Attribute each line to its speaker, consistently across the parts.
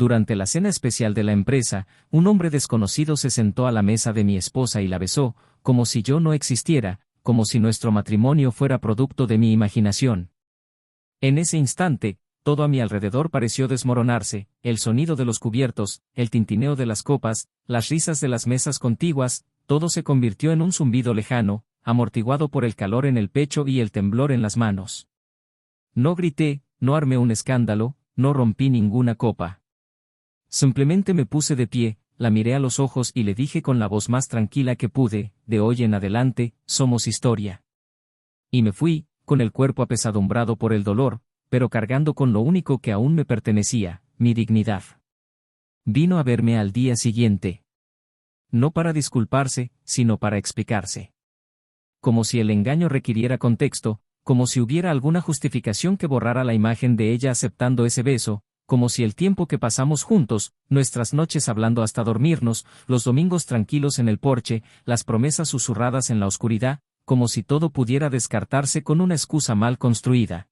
Speaker 1: durante la cena especial de la empresa, un hombre desconocido se sentó a la mesa de mi esposa y la besó, como si yo no existiera, como si nuestro matrimonio fuera producto de mi imaginación. En ese instante, todo a mi alrededor pareció desmoronarse, el sonido de los cubiertos, el tintineo de las copas, las risas de las mesas contiguas, todo se convirtió en un zumbido lejano, amortiguado por el calor en el pecho y el temblor en las manos. No grité, no armé un escándalo, no rompí ninguna copa. Simplemente me puse de pie, la miré a los ojos y le dije con la voz más tranquila que pude, de hoy en adelante, somos historia. Y me fui, con el cuerpo apesadumbrado por el dolor, pero cargando con lo único que aún me pertenecía, mi dignidad. Vino a verme al día siguiente. No para disculparse, sino para explicarse. Como si el engaño requiriera contexto, como si hubiera alguna justificación que borrara la imagen de ella aceptando ese beso, como si el tiempo que pasamos juntos, nuestras noches hablando hasta dormirnos, los domingos tranquilos en el porche, las promesas susurradas en la oscuridad, como si todo pudiera descartarse con una excusa mal construida.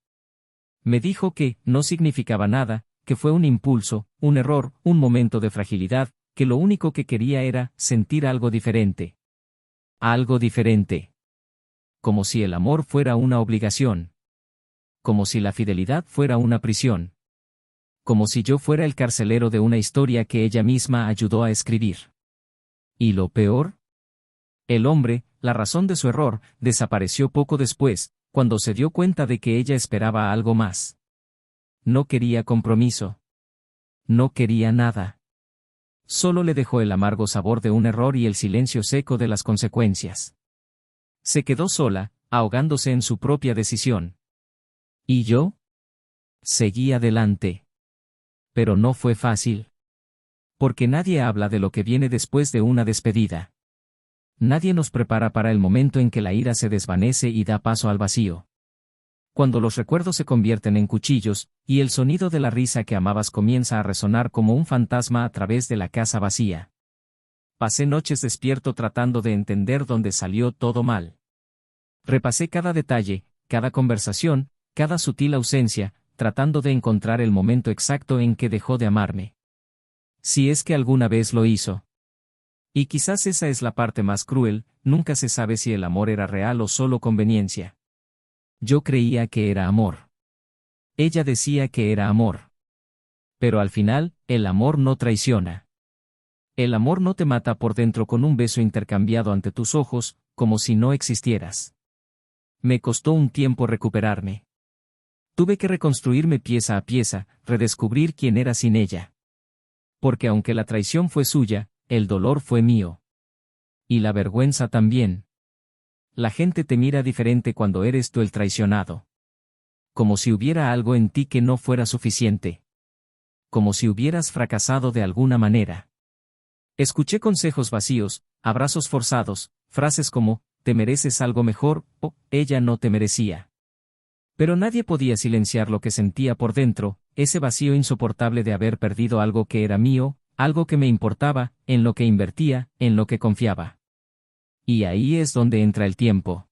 Speaker 1: Me dijo que no significaba nada, que fue un impulso, un error, un momento de fragilidad, que lo único que quería era sentir algo diferente. Algo diferente. Como si el amor fuera una obligación. Como si la fidelidad fuera una prisión. Como si yo fuera el carcelero de una historia que ella misma ayudó a escribir. ¿Y lo peor? El hombre, la razón de su error, desapareció poco después, cuando se dio cuenta de que ella esperaba algo más. No quería compromiso. No quería nada. Solo le dejó el amargo sabor de un error y el silencio seco de las consecuencias. Se quedó sola, ahogándose en su propia decisión. ¿Y yo? Seguí adelante. Pero no fue fácil. Porque nadie habla de lo que viene después de una despedida. Nadie nos prepara para el momento en que la ira se desvanece y da paso al vacío. Cuando los recuerdos se convierten en cuchillos, y el sonido de la risa que amabas comienza a resonar como un fantasma a través de la casa vacía. Pasé noches despierto tratando de entender dónde salió todo mal. Repasé cada detalle, cada conversación, cada sutil ausencia, tratando de encontrar el momento exacto en que dejó de amarme. Si es que alguna vez lo hizo. Y quizás esa es la parte más cruel, nunca se sabe si el amor era real o solo conveniencia. Yo creía que era amor. Ella decía que era amor. Pero al final, el amor no traiciona. El amor no te mata por dentro con un beso intercambiado ante tus ojos, como si no existieras. Me costó un tiempo recuperarme. Tuve que reconstruirme pieza a pieza, redescubrir quién era sin ella. Porque aunque la traición fue suya, el dolor fue mío. Y la vergüenza también. La gente te mira diferente cuando eres tú el traicionado. Como si hubiera algo en ti que no fuera suficiente. Como si hubieras fracasado de alguna manera. Escuché consejos vacíos, abrazos forzados, frases como, te mereces algo mejor, o, ella no te merecía. Pero nadie podía silenciar lo que sentía por dentro, ese vacío insoportable de haber perdido algo que era mío, algo que me importaba, en lo que invertía, en lo que confiaba. Y ahí es donde entra el tiempo.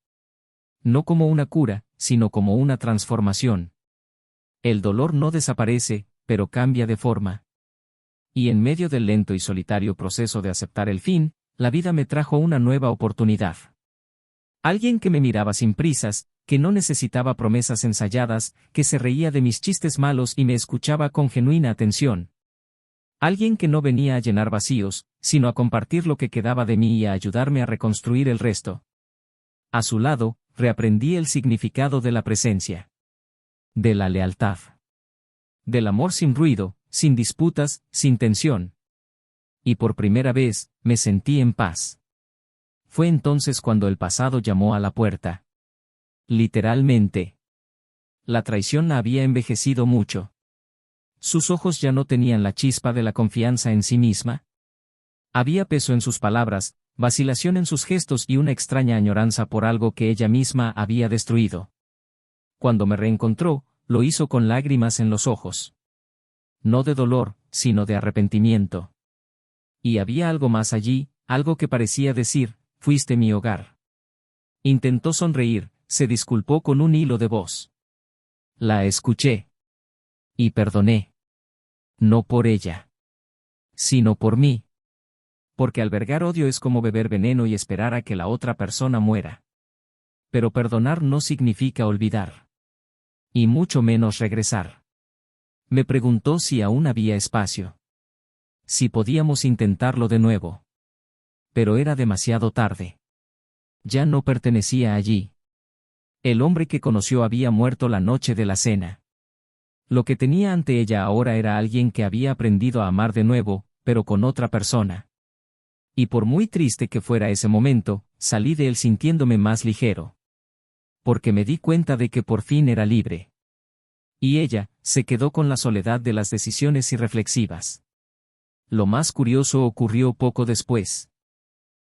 Speaker 1: No como una cura, sino como una transformación. El dolor no desaparece, pero cambia de forma. Y en medio del lento y solitario proceso de aceptar el fin, la vida me trajo una nueva oportunidad. Alguien que me miraba sin prisas, que no necesitaba promesas ensayadas, que se reía de mis chistes malos y me escuchaba con genuina atención. Alguien que no venía a llenar vacíos, sino a compartir lo que quedaba de mí y a ayudarme a reconstruir el resto. A su lado, reaprendí el significado de la presencia. De la lealtad. Del amor sin ruido, sin disputas, sin tensión. Y por primera vez, me sentí en paz. Fue entonces cuando el pasado llamó a la puerta. Literalmente. La traición la había envejecido mucho. Sus ojos ya no tenían la chispa de la confianza en sí misma. Había peso en sus palabras, vacilación en sus gestos y una extraña añoranza por algo que ella misma había destruido. Cuando me reencontró, lo hizo con lágrimas en los ojos. No de dolor, sino de arrepentimiento. Y había algo más allí, algo que parecía decir, fuiste mi hogar. Intentó sonreír, se disculpó con un hilo de voz. La escuché. Y perdoné. No por ella, sino por mí. Porque albergar odio es como beber veneno y esperar a que la otra persona muera. Pero perdonar no significa olvidar. Y mucho menos regresar. Me preguntó si aún había espacio. Si podíamos intentarlo de nuevo. Pero era demasiado tarde. Ya no pertenecía allí. El hombre que conoció había muerto la noche de la cena. Lo que tenía ante ella ahora era alguien que había aprendido a amar de nuevo, pero con otra persona. Y por muy triste que fuera ese momento, salí de él sintiéndome más ligero. Porque me di cuenta de que por fin era libre. Y ella, se quedó con la soledad de las decisiones irreflexivas. Lo más curioso ocurrió poco después.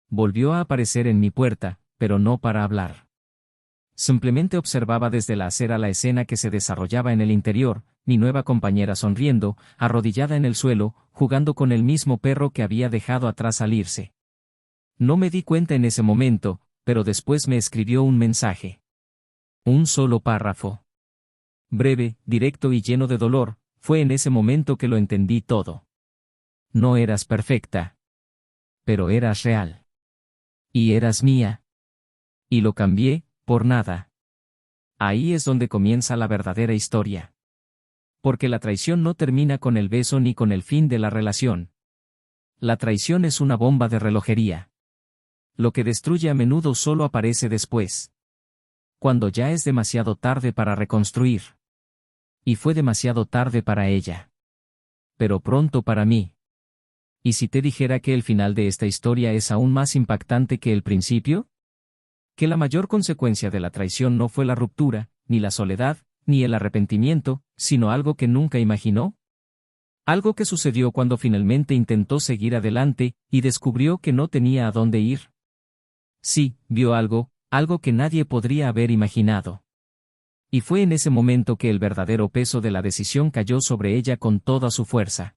Speaker 1: Volvió a aparecer en mi puerta, pero no para hablar. Simplemente observaba desde la acera la escena que se desarrollaba en el interior, mi nueva compañera sonriendo, arrodillada en el suelo, jugando con el mismo perro que había dejado atrás al irse. No me di cuenta en ese momento, pero después me escribió un mensaje. Un solo párrafo. Breve, directo y lleno de dolor, fue en ese momento que lo entendí todo. No eras perfecta. Pero eras real. Y eras mía. Y lo cambié, por nada. Ahí es donde comienza la verdadera historia. Porque la traición no termina con el beso ni con el fin de la relación. La traición es una bomba de relojería. Lo que destruye a menudo solo aparece después. Cuando ya es demasiado tarde para reconstruir. Y fue demasiado tarde para ella. Pero pronto para mí. ¿Y si te dijera que el final de esta historia es aún más impactante que el principio? Que la mayor consecuencia de la traición no fue la ruptura, ni la soledad, ni el arrepentimiento, sino algo que nunca imaginó. Algo que sucedió cuando finalmente intentó seguir adelante, y descubrió que no tenía a dónde ir. Sí, vio algo que nadie podría haber imaginado. Y fue en ese momento que el verdadero peso de la decisión cayó sobre ella con toda su fuerza.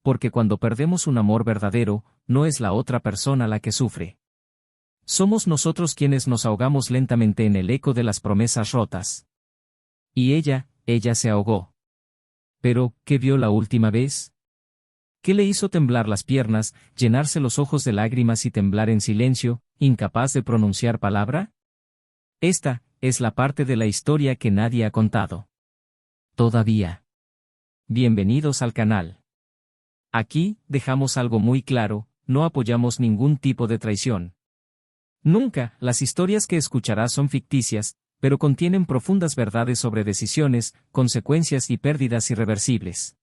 Speaker 1: Porque cuando perdemos un amor verdadero, no es la otra persona la que sufre. Somos nosotros quienes nos ahogamos lentamente en el eco de las promesas rotas. Y ella se ahogó. Pero, ¿qué vio la última vez? ¿Qué le hizo temblar las piernas, llenarse los ojos de lágrimas y temblar en silencio, incapaz de pronunciar palabra? Esta es la parte de la historia que nadie ha contado. Todavía. Bienvenidos al canal. Aquí, dejamos algo muy claro, no apoyamos ningún tipo de traición. Nunca, las historias que escucharás son ficticias, pero contienen profundas verdades sobre decisiones, consecuencias y pérdidas irreversibles.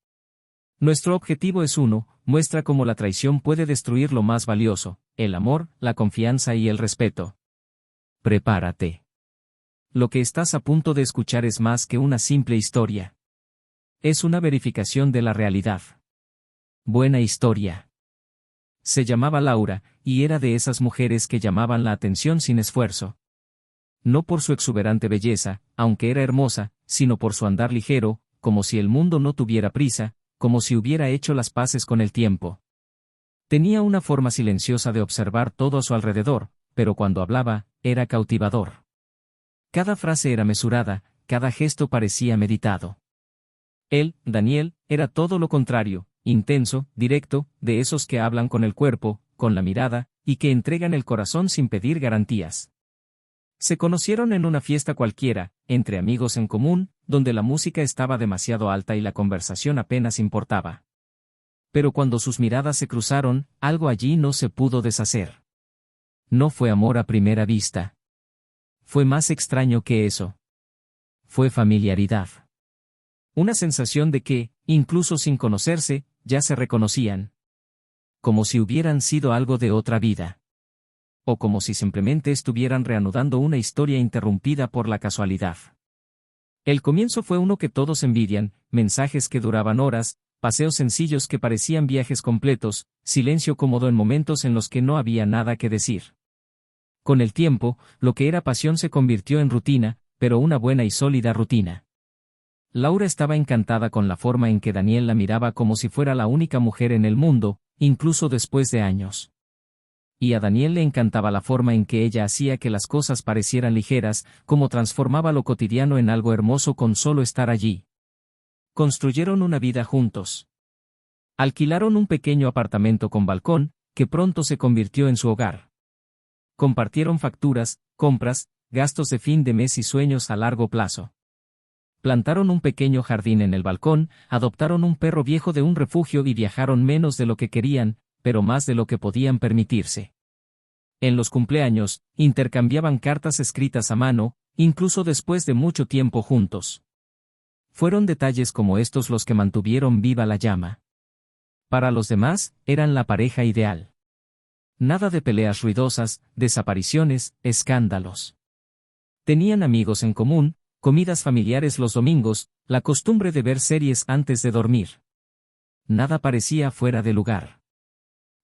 Speaker 1: Nuestro objetivo es muestra cómo la traición puede destruir lo más valioso, el amor, la confianza y el respeto. Prepárate. Lo que estás a punto de escuchar es más que una simple historia. Es una verificación de la realidad. Buena historia. Se llamaba Laura, y era de esas mujeres que llamaban la atención sin esfuerzo. No por su exuberante belleza, aunque era hermosa, sino por su andar ligero, como si el mundo no tuviera prisa, como si hubiera hecho las paces con el tiempo. Tenía una forma silenciosa de observar todo a su alrededor, pero cuando hablaba, era cautivador. Cada frase era mesurada, cada gesto parecía meditado. Él, Daniel, era todo lo contrario, intenso, directo, de esos que hablan con el cuerpo, con la mirada, y que entregan el corazón sin pedir garantías. Se conocieron en una fiesta cualquiera, entre amigos en común, donde la música estaba demasiado alta y la conversación apenas importaba. Pero cuando sus miradas se cruzaron, algo allí no se pudo deshacer. No fue amor a primera vista. Fue más extraño que eso. Fue familiaridad. Una sensación de que, incluso sin conocerse, ya se reconocían. Como si hubieran sido algo de otra vida. O como si simplemente estuvieran reanudando una historia interrumpida por la casualidad. El comienzo fue uno que todos envidian, mensajes que duraban horas, paseos sencillos que parecían viajes completos, silencio cómodo en momentos en los que no había nada que decir. Con el tiempo, lo que era pasión se convirtió en rutina, pero una buena y sólida rutina. Laura estaba encantada con la forma en que Daniel la miraba como si fuera la única mujer en el mundo, incluso después de años. Y a Daniel le encantaba la forma en que ella hacía que las cosas parecieran ligeras, como transformaba lo cotidiano en algo hermoso con solo estar allí. Construyeron una vida juntos. Alquilaron un pequeño apartamento con balcón, que pronto se convirtió en su hogar. Compartieron facturas, compras, gastos de fin de mes y sueños a largo plazo. Plantaron un pequeño jardín en el balcón, adoptaron un perro viejo de un refugio y viajaron menos de lo que querían, pero más de lo que podían permitirse. En los cumpleaños, intercambiaban cartas escritas a mano, incluso después de mucho tiempo juntos. Fueron detalles como estos los que mantuvieron viva la llama. Para los demás, eran la pareja ideal. Nada de peleas ruidosas, desapariciones, escándalos. Tenían amigos en común, comidas familiares los domingos, la costumbre de ver series antes de dormir. Nada parecía fuera de lugar.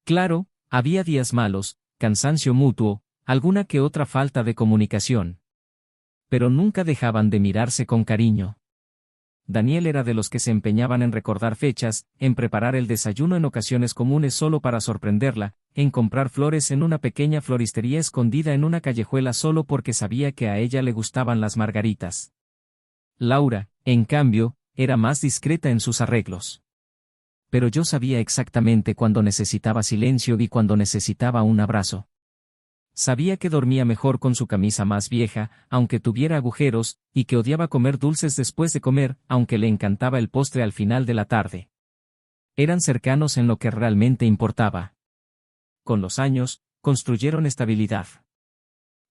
Speaker 1: Claro, había días malos, cansancio mutuo, alguna que otra falta de comunicación. Pero nunca dejaban de mirarse con cariño. Daniel era de los que se empeñaban en recordar fechas, en preparar el desayuno en ocasiones comunes solo para sorprenderla, en comprar flores en una pequeña floristería escondida en una callejuela solo porque sabía que a ella le gustaban las margaritas. Laura, en cambio, era más discreta en sus arreglos. Pero yo sabía exactamente cuándo necesitaba silencio y cuándo necesitaba un abrazo. Sabía que dormía mejor con su camisa más vieja, aunque tuviera agujeros, y que odiaba comer dulces después de comer, aunque le encantaba el postre al final de la tarde. Eran cercanos en lo que realmente importaba. Con los años, construyeron estabilidad.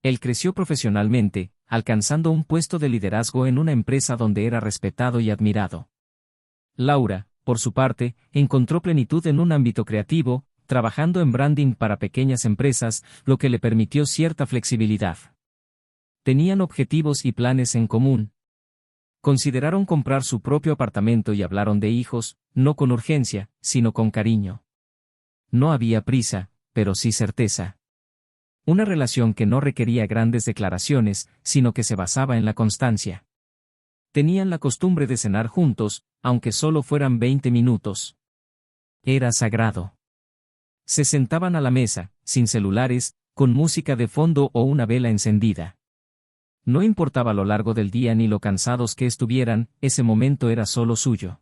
Speaker 1: Él creció profesionalmente, alcanzando un puesto de liderazgo en una empresa donde era respetado y admirado. Laura, por su parte, encontró plenitud en un ámbito creativo, trabajando en branding para pequeñas empresas, lo que le permitió cierta flexibilidad. Tenían objetivos y planes en común. Consideraron comprar su propio apartamento y hablaron de hijos, no con urgencia, sino con cariño. No había prisa, pero sí certeza. Una relación que no requería grandes declaraciones, sino que se basaba en la constancia. Tenían la costumbre de cenar juntos, aunque solo fueran 20 minutos. Era sagrado. Se sentaban a la mesa, sin celulares, con música de fondo o una vela encendida. No importaba lo largo del día ni lo cansados que estuvieran, ese momento era solo suyo.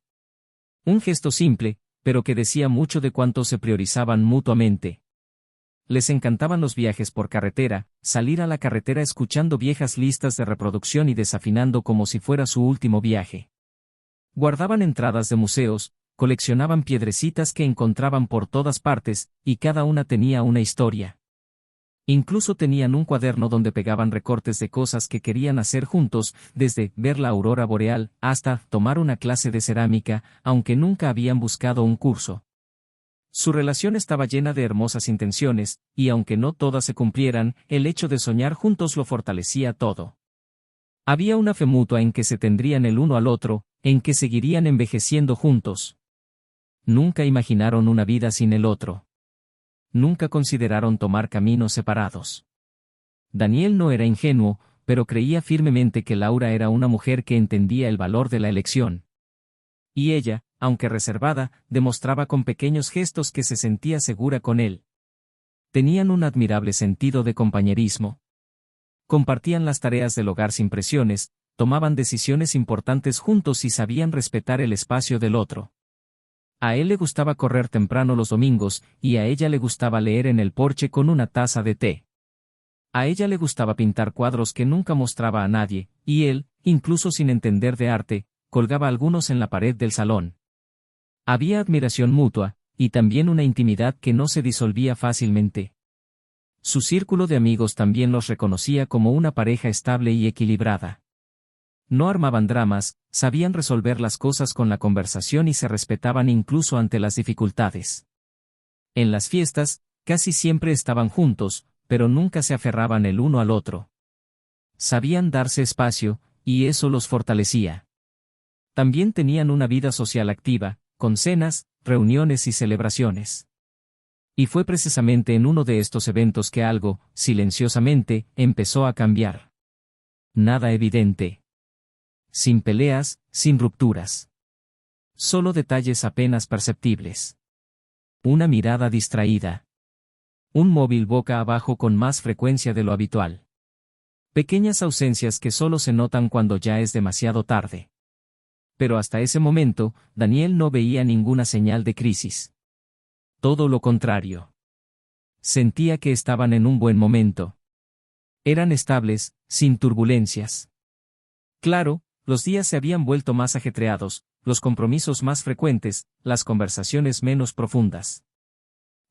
Speaker 1: Un gesto simple, pero que decía mucho de cuánto se priorizaban mutuamente. Les encantaban los viajes por carretera, salir a la carretera escuchando viejas listas de reproducción y desafinando como si fuera su último viaje. Guardaban entradas de museos, coleccionaban piedrecitas que encontraban por todas partes, y cada una tenía una historia. Incluso tenían un cuaderno donde pegaban recortes de cosas que querían hacer juntos, desde ver la aurora boreal hasta tomar una clase de cerámica, aunque nunca habían buscado un curso. Su relación estaba llena de hermosas intenciones, y aunque no todas se cumplieran, el hecho de soñar juntos lo fortalecía todo. Había una fe mutua en que se tendrían el uno al otro, en que seguirían envejeciendo juntos. Nunca imaginaron una vida sin el otro. Nunca consideraron tomar caminos separados. Daniel no era ingenuo, pero creía firmemente que Laura era una mujer que entendía el valor de la elección. Y ella, aunque reservada, demostraba con pequeños gestos que se sentía segura con él. Tenían un admirable sentido de compañerismo. Compartían las tareas del hogar sin presiones, tomaban decisiones importantes juntos y sabían respetar el espacio del otro. A él le gustaba correr temprano los domingos, y a ella le gustaba leer en el porche con una taza de té. A ella le gustaba pintar cuadros que nunca mostraba a nadie, y él, incluso sin entender de arte, colgaba algunos en la pared del salón. Había admiración mutua, y también una intimidad que no se disolvía fácilmente. Su círculo de amigos también los reconocía como una pareja estable y equilibrada. No armaban dramas, sabían resolver las cosas con la conversación y se respetaban incluso ante las dificultades. En las fiestas, casi siempre estaban juntos, pero nunca se aferraban el uno al otro. Sabían darse espacio, y eso los fortalecía. También tenían una vida social activa, con cenas, reuniones y celebraciones. Y fue precisamente en uno de estos eventos que algo, silenciosamente, empezó a cambiar. Nada evidente. Sin peleas, sin rupturas. Solo detalles apenas perceptibles. Una mirada distraída. Un móvil boca abajo con más frecuencia de lo habitual. Pequeñas ausencias que solo se notan cuando ya es demasiado tarde. Pero hasta ese momento, Daniel no veía ninguna señal de crisis. Todo lo contrario. Sentía que estaban en un buen momento. Eran estables, sin turbulencias. Claro, los días se habían vuelto más ajetreados, los compromisos más frecuentes, las conversaciones menos profundas.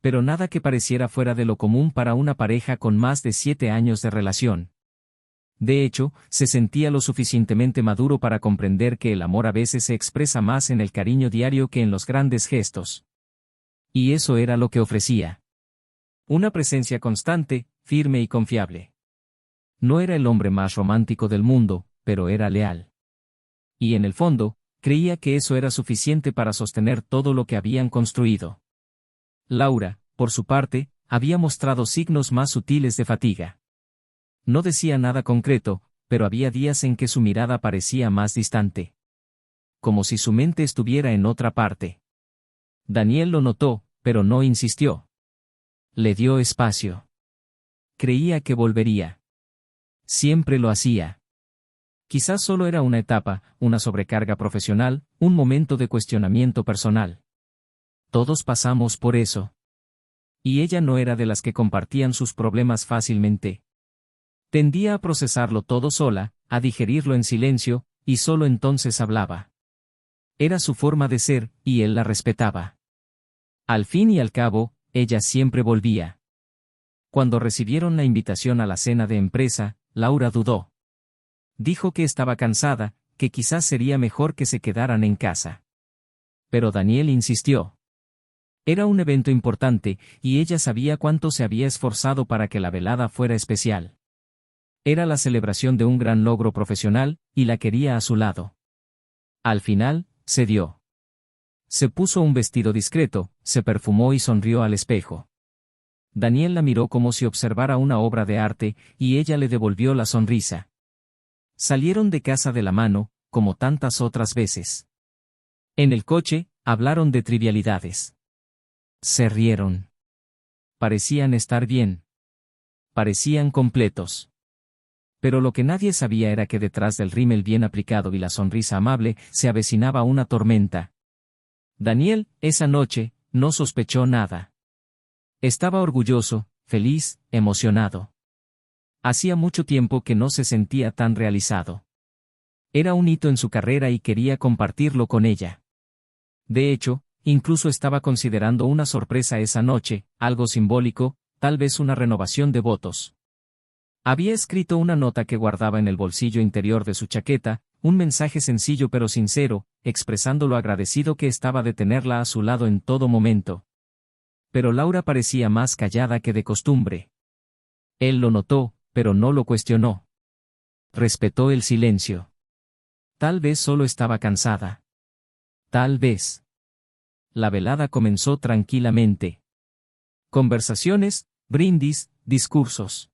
Speaker 1: Pero nada que pareciera fuera de lo común para una pareja con más de 7 años de relación. De hecho, se sentía lo suficientemente maduro para comprender que el amor a veces se expresa más en el cariño diario que en los grandes gestos. Y eso era lo que ofrecía. Una presencia constante, firme y confiable. No era el hombre más romántico del mundo, pero era leal. Y en el fondo, creía que eso era suficiente para sostener todo lo que habían construido. Laura, por su parte, había mostrado signos más sutiles de fatiga. No decía nada concreto, pero había días en que su mirada parecía más distante. Como si su mente estuviera en otra parte. Daniel lo notó, pero no insistió. Le dio espacio. Creía que volvería. Siempre lo hacía. Quizás solo era una etapa, una sobrecarga profesional, un momento de cuestionamiento personal. Todos pasamos por eso. Y ella no era de las que compartían sus problemas fácilmente. Tendía a procesarlo todo sola, a digerirlo en silencio, y solo entonces hablaba. Era su forma de ser, y él la respetaba. Al fin y al cabo, ella siempre volvía. Cuando recibieron la invitación a la cena de empresa, Laura dudó. Dijo que estaba cansada, que quizás sería mejor que se quedaran en casa. Pero Daniel insistió. Era un evento importante, y ella sabía cuánto se había esforzado para que la velada fuera especial. Era la celebración de un gran logro profesional, y la quería a su lado. Al final, cedió. Se puso un vestido discreto, se perfumó y sonrió al espejo. Daniel la miró como si observara una obra de arte, y ella le devolvió la sonrisa. Salieron de casa de la mano, como tantas otras veces. En el coche, hablaron de trivialidades. Se rieron. Parecían estar bien. Parecían completos. Pero lo que nadie sabía era que detrás del rímel bien aplicado y la sonrisa amable, se avecinaba una tormenta. Daniel, esa noche, no sospechó nada. Estaba orgulloso, feliz, emocionado. Hacía mucho tiempo que no se sentía tan realizado. Era un hito en su carrera y quería compartirlo con ella. De hecho, incluso estaba considerando una sorpresa esa noche, algo simbólico, tal vez una renovación de votos. Había escrito una nota que guardaba en el bolsillo interior de su chaqueta, un mensaje sencillo pero sincero, expresando lo agradecido que estaba de tenerla a su lado en todo momento. Pero Laura parecía más callada que de costumbre. Él lo notó, pero no lo cuestionó. Respetó el silencio. Tal vez solo estaba cansada. Tal vez. La velada comenzó tranquilamente. Conversaciones, brindis, discursos.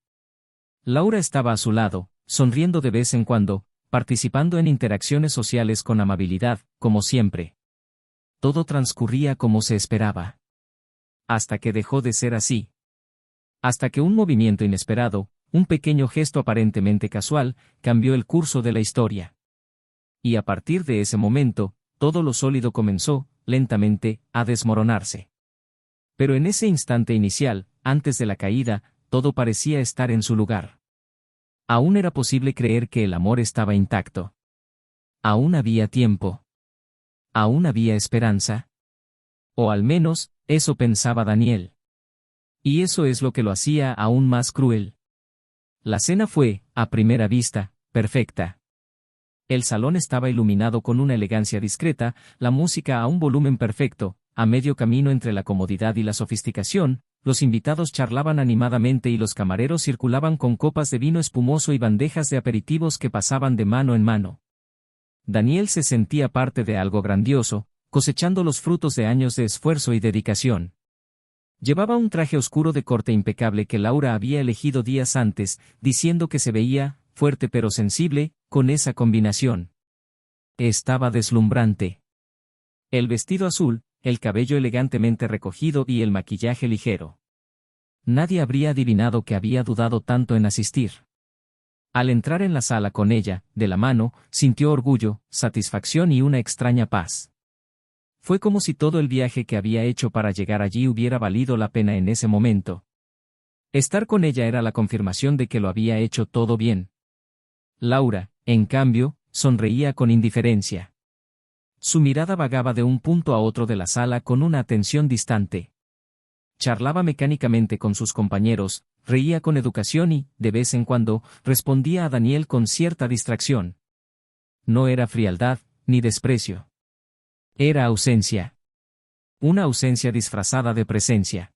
Speaker 1: Laura estaba a su lado, sonriendo de vez en cuando, participando en interacciones sociales con amabilidad, como siempre. Todo transcurría como se esperaba. Hasta que dejó de ser así. Hasta que un movimiento inesperado, un pequeño gesto aparentemente casual, cambió el curso de la historia. Y a partir de ese momento, todo lo sólido comenzó, lentamente, a desmoronarse. Pero en ese instante inicial, antes de la caída, todo parecía estar en su lugar. Aún era posible creer que el amor estaba intacto. Aún había tiempo. Aún había esperanza. O al menos, eso pensaba Daniel. Y eso es lo que lo hacía aún más cruel. La cena fue, a primera vista, perfecta. El salón estaba iluminado con una elegancia discreta, la música a un volumen perfecto, a medio camino entre la comodidad y la sofisticación, los invitados charlaban animadamente y los camareros circulaban con copas de vino espumoso y bandejas de aperitivos que pasaban de mano en mano. Daniel se sentía parte de algo grandioso, cosechando los frutos de años de esfuerzo y dedicación. Llevaba un traje oscuro de corte impecable que Laura había elegido días antes, diciendo que se veía, fuerte pero sensible, con esa combinación. Estaba deslumbrante. El vestido azul, el cabello elegantemente recogido y el maquillaje ligero. Nadie habría adivinado que había dudado tanto en asistir. Al entrar en la sala con ella, de la mano, sintió orgullo, satisfacción y una extraña paz. Fue como si todo el viaje que había hecho para llegar allí hubiera valido la pena en ese momento. Estar con ella era la confirmación de que lo había hecho todo bien. Laura, en cambio, sonreía con indiferencia. Su mirada vagaba de un punto a otro de la sala con una atención distante. Charlaba mecánicamente con sus compañeros, reía con educación y, de vez en cuando, respondía a Daniel con cierta distracción. No era frialdad, ni desprecio. Era ausencia. Una ausencia disfrazada de presencia.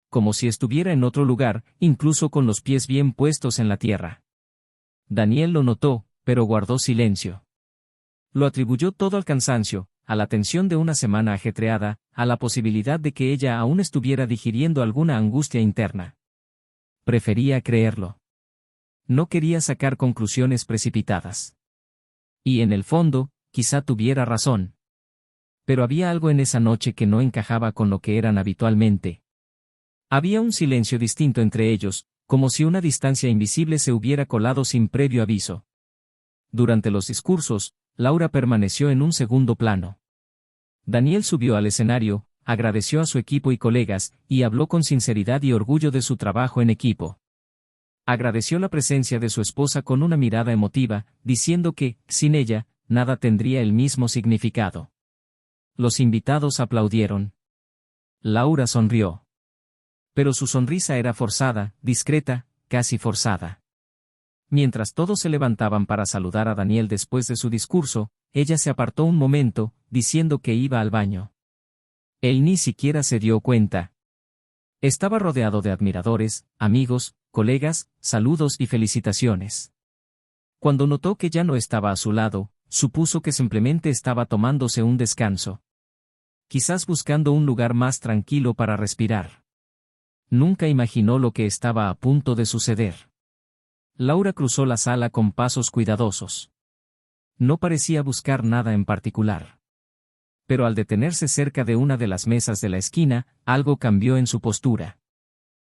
Speaker 1: Como si estuviera en otro lugar, incluso con los pies bien puestos en la tierra. Daniel lo notó, pero guardó silencio. Lo atribuyó todo al cansancio, a la tensión de una semana ajetreada, a la posibilidad de que ella aún estuviera digiriendo alguna angustia interna. Prefería creerlo. No quería sacar conclusiones precipitadas. Y en el fondo, quizá tuviera razón. Pero había algo en esa noche que no encajaba con lo que eran habitualmente. Había un silencio distinto entre ellos, como si una distancia invisible se hubiera colado sin previo aviso. Durante los discursos, Laura permaneció en un segundo plano. Daniel subió al escenario, agradeció a su equipo y colegas, y habló con sinceridad y orgullo de su trabajo en equipo. Agradeció la presencia de su esposa con una mirada emotiva, diciendo que, sin ella, nada tendría el mismo significado. Los invitados aplaudieron. Laura sonrió. Pero su sonrisa era forzada, discreta, casi forzada. Mientras todos se levantaban para saludar a Daniel después de su discurso, ella se apartó un momento, diciendo que iba al baño. Él ni siquiera se dio cuenta. Estaba rodeado de admiradores, amigos, colegas, saludos y felicitaciones. Cuando notó que ya no estaba a su lado, supuso que simplemente estaba tomándose un descanso. Quizás buscando un lugar más tranquilo para respirar. Nunca imaginó lo que estaba a punto de suceder. Laura cruzó la sala con pasos cuidadosos. No parecía buscar nada en particular. Pero al detenerse cerca de una de las mesas de la esquina, algo cambió en su postura.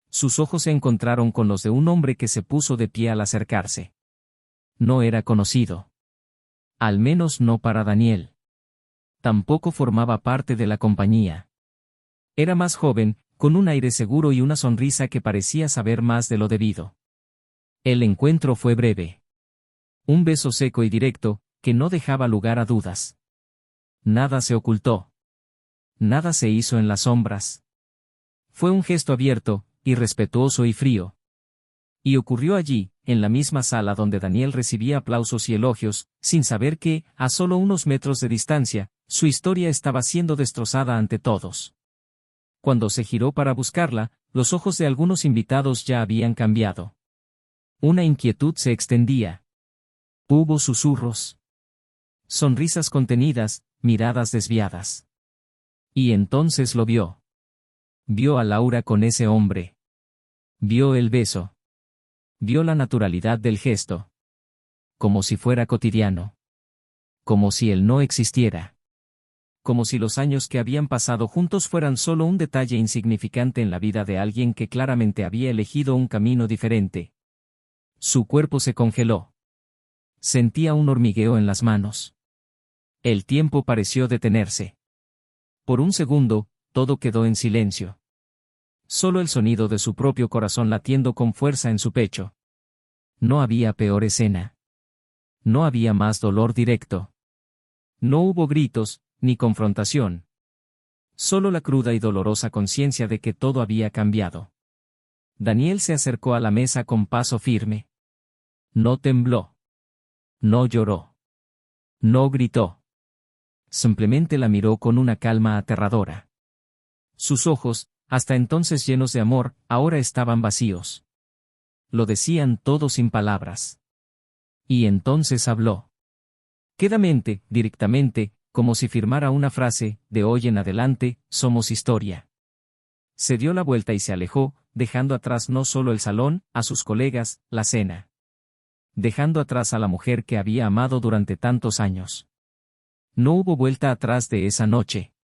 Speaker 1: Sus ojos se encontraron con los de un hombre que se puso de pie al acercarse. No era conocido. Al menos no para Daniel. Tampoco formaba parte de la compañía. Era más joven, con un aire seguro y una sonrisa que parecía saber más de lo debido. El encuentro fue breve. Un beso seco y directo, que no dejaba lugar a dudas. Nada se ocultó. Nada se hizo en las sombras. Fue un gesto abierto, irrespetuoso y frío. Y ocurrió allí, en la misma sala donde Daniel recibía aplausos y elogios, sin saber que, a solo unos metros de distancia, su historia estaba siendo destrozada ante todos. Cuando se giró para buscarla, los ojos de algunos invitados ya habían cambiado. Una inquietud se extendía. Hubo susurros. Sonrisas contenidas, miradas desviadas. Y entonces lo vio. Vio a Laura con ese hombre. Vio el beso. Vio la naturalidad del gesto. Como si fuera cotidiano. Como si él no existiera. Como si los años que habían pasado juntos fueran solo un detalle insignificante en la vida de alguien que claramente había elegido un camino diferente. Su cuerpo se congeló. Sentía un hormigueo en las manos. El tiempo pareció detenerse. Por un segundo, todo quedó en silencio. Solo el sonido de su propio corazón latiendo con fuerza en su pecho. No había peor escena. No había más dolor directo. No hubo gritos, ni confrontación. Solo la cruda y dolorosa conciencia de que todo había cambiado. Daniel se acercó a la mesa con paso firme. No tembló. No lloró. No gritó. Simplemente la miró con una calma aterradora. Sus ojos, hasta entonces llenos de amor, ahora estaban vacíos. Lo decían todo sin palabras. Y entonces habló. Quedamente, directamente, como si firmara una frase, de hoy en adelante, somos historia. Se dio la vuelta y se alejó, dejando atrás no solo el salón, a sus colegas, la cena. Dejando atrás a la mujer que había amado durante tantos años. No hubo vuelta atrás de esa noche.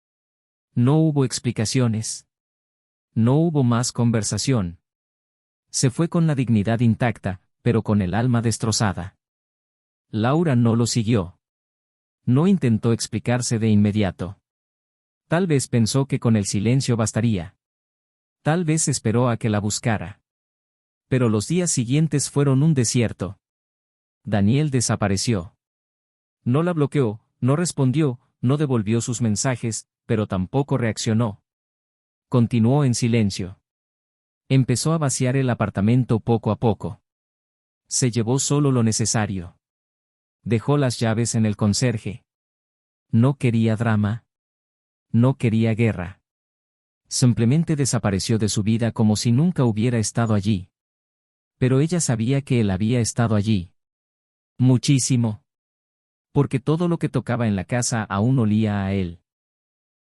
Speaker 1: No hubo explicaciones. No hubo más conversación. Se fue con la dignidad intacta, pero con el alma destrozada. Laura no lo siguió. No intentó explicarse de inmediato. Tal vez pensó que con el silencio bastaría. Tal vez esperó a que la buscara. Pero los días siguientes fueron un desierto. Daniel desapareció. No la bloqueó, no respondió, no devolvió sus mensajes, pero tampoco reaccionó. Continuó en silencio. Empezó a vaciar el apartamento poco a poco. Se llevó solo lo necesario. Dejó las llaves en el conserje. No quería drama. No quería guerra. Simplemente desapareció de su vida como si nunca hubiera estado allí. Pero ella sabía que él había estado allí. Muchísimo. Porque todo lo que tocaba en la casa aún olía a él.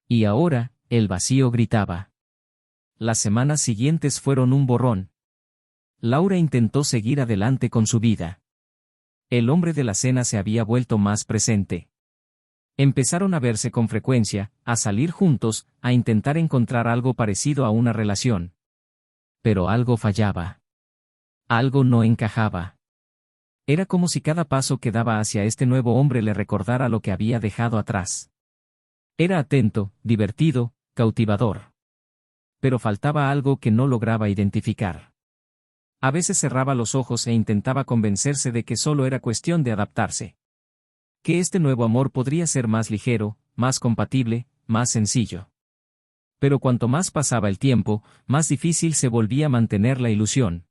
Speaker 1: Y ahora, el vacío gritaba. Las semanas siguientes fueron un borrón. Laura intentó seguir adelante con su vida. El hombre de la cena se había vuelto más presente. Empezaron a verse con frecuencia, a salir juntos, a intentar encontrar algo parecido a una relación. Pero algo fallaba. Algo no encajaba. Era como si cada paso que daba hacia este nuevo hombre le recordara lo que había dejado atrás. Era atento, divertido, cautivador. Pero faltaba algo que no lograba identificar. A veces cerraba los ojos e intentaba convencerse de que solo era cuestión de adaptarse. Que este nuevo amor podría ser más ligero, más compatible, más sencillo. Pero cuanto más pasaba el tiempo, más difícil se volvía mantener la ilusión.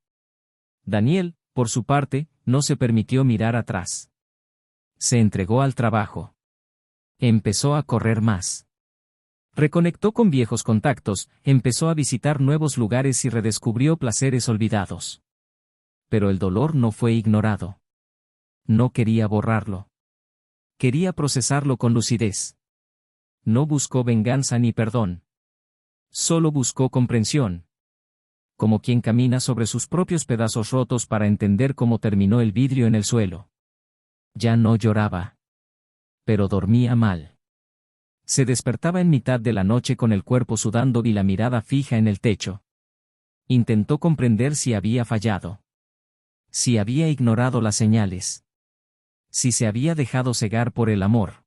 Speaker 1: Daniel, por su parte, no se permitió mirar atrás. Se entregó al trabajo. Empezó a correr más. Reconectó con viejos contactos, empezó a visitar nuevos lugares y redescubrió placeres olvidados. Pero el dolor no fue ignorado. No quería borrarlo. Quería procesarlo con lucidez. No buscó venganza ni perdón. Solo buscó comprensión. Como quien camina sobre sus propios pedazos rotos para entender cómo terminó el vidrio en el suelo. Ya no lloraba. Pero dormía mal. Se despertaba en mitad de la noche con el cuerpo sudando y la mirada fija en el techo. Intentó comprender si había fallado. Si había ignorado las señales. Si se había dejado cegar por el amor.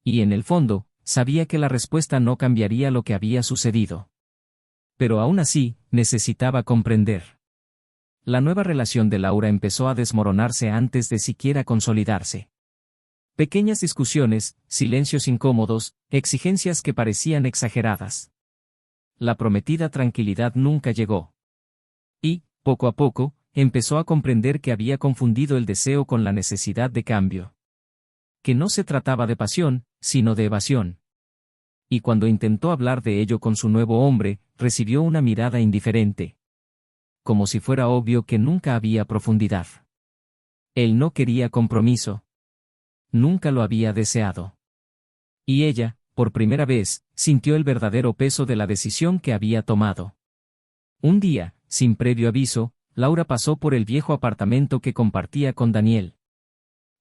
Speaker 1: Y en el fondo, sabía que la respuesta no cambiaría lo que había sucedido. Pero aún así, necesitaba comprender. La nueva relación de Laura empezó a desmoronarse antes de siquiera consolidarse. Pequeñas discusiones, silencios incómodos, exigencias que parecían exageradas. La prometida tranquilidad nunca llegó. Y, poco a poco, empezó a comprender que había confundido el deseo con la necesidad de cambio. Que no se trataba de pasión, sino de evasión. Y cuando intentó hablar de ello con su nuevo hombre, recibió una mirada indiferente. Como si fuera obvio que nunca había profundidad. Él no quería compromiso. Nunca lo había deseado. Y ella, por primera vez, sintió el verdadero peso de la decisión que había tomado. Un día, sin previo aviso, Laura pasó por el viejo apartamento que compartía con Daniel.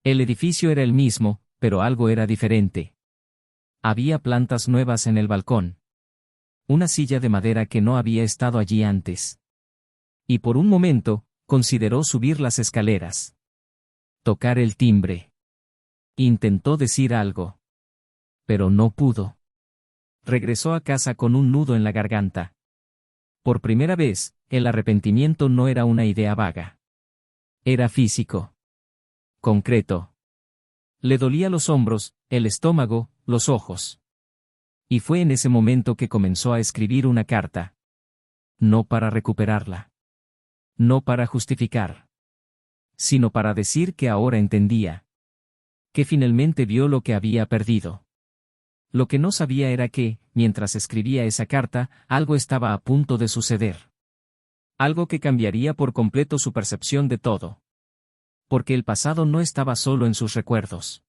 Speaker 1: El edificio era el mismo, pero algo era diferente. Había plantas nuevas en el balcón. Una silla de madera que no había estado allí antes. Y por un momento, consideró subir las escaleras. Tocar el timbre. Intentó decir algo. Pero no pudo. Regresó a casa con un nudo en la garganta. Por primera vez, el arrepentimiento no era una idea vaga. Era físico. Concreto. Le dolía los hombros, el estómago, los ojos. Y fue en ese momento que comenzó a escribir una carta. No para recuperarla. No para justificar. Sino para decir que ahora entendía. Que finalmente vio lo que había perdido. Lo que no sabía era que, mientras escribía esa carta, algo estaba a punto de suceder. Algo que cambiaría por completo su percepción de todo. Porque el pasado no estaba solo en sus recuerdos.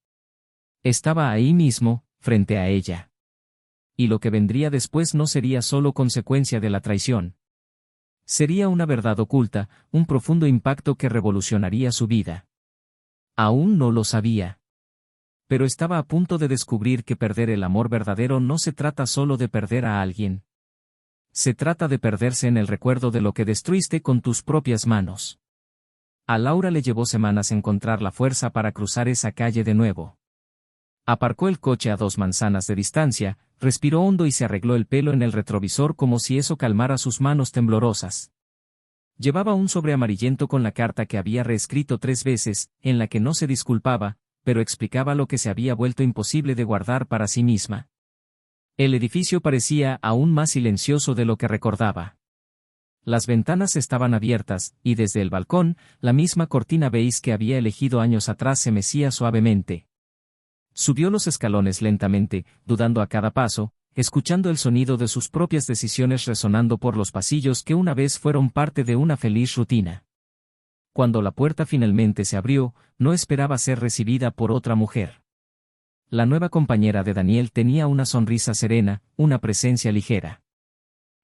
Speaker 1: Estaba ahí mismo, frente a ella. Y lo que vendría después no sería solo consecuencia de la traición. Sería una verdad oculta, un profundo impacto que revolucionaría su vida. Aún no lo sabía. Pero estaba a punto de descubrir que perder el amor verdadero no se trata solo de perder a alguien. Se trata de perderse en el recuerdo de lo que destruiste con tus propias manos. A Laura le llevó semanas encontrar la fuerza para cruzar esa calle de nuevo. Aparcó el coche a 2 manzanas de distancia, respiró hondo y se arregló el pelo en el retrovisor como si eso calmara sus manos temblorosas. Llevaba un sobre amarillento con la carta que había reescrito 3 veces, en la que no se disculpaba, pero explicaba lo que se había vuelto imposible de guardar para sí misma. El edificio parecía aún más silencioso de lo que recordaba. Las ventanas estaban abiertas, y desde el balcón, la misma cortina beige que había elegido años atrás se mecía suavemente. Subió los escalones lentamente, dudando a cada paso, escuchando el sonido de sus propias decisiones resonando por los pasillos que una vez fueron parte de una feliz rutina. Cuando la puerta finalmente se abrió, no esperaba ser recibida por otra mujer. La nueva compañera de Daniel tenía una sonrisa serena, una presencia ligera.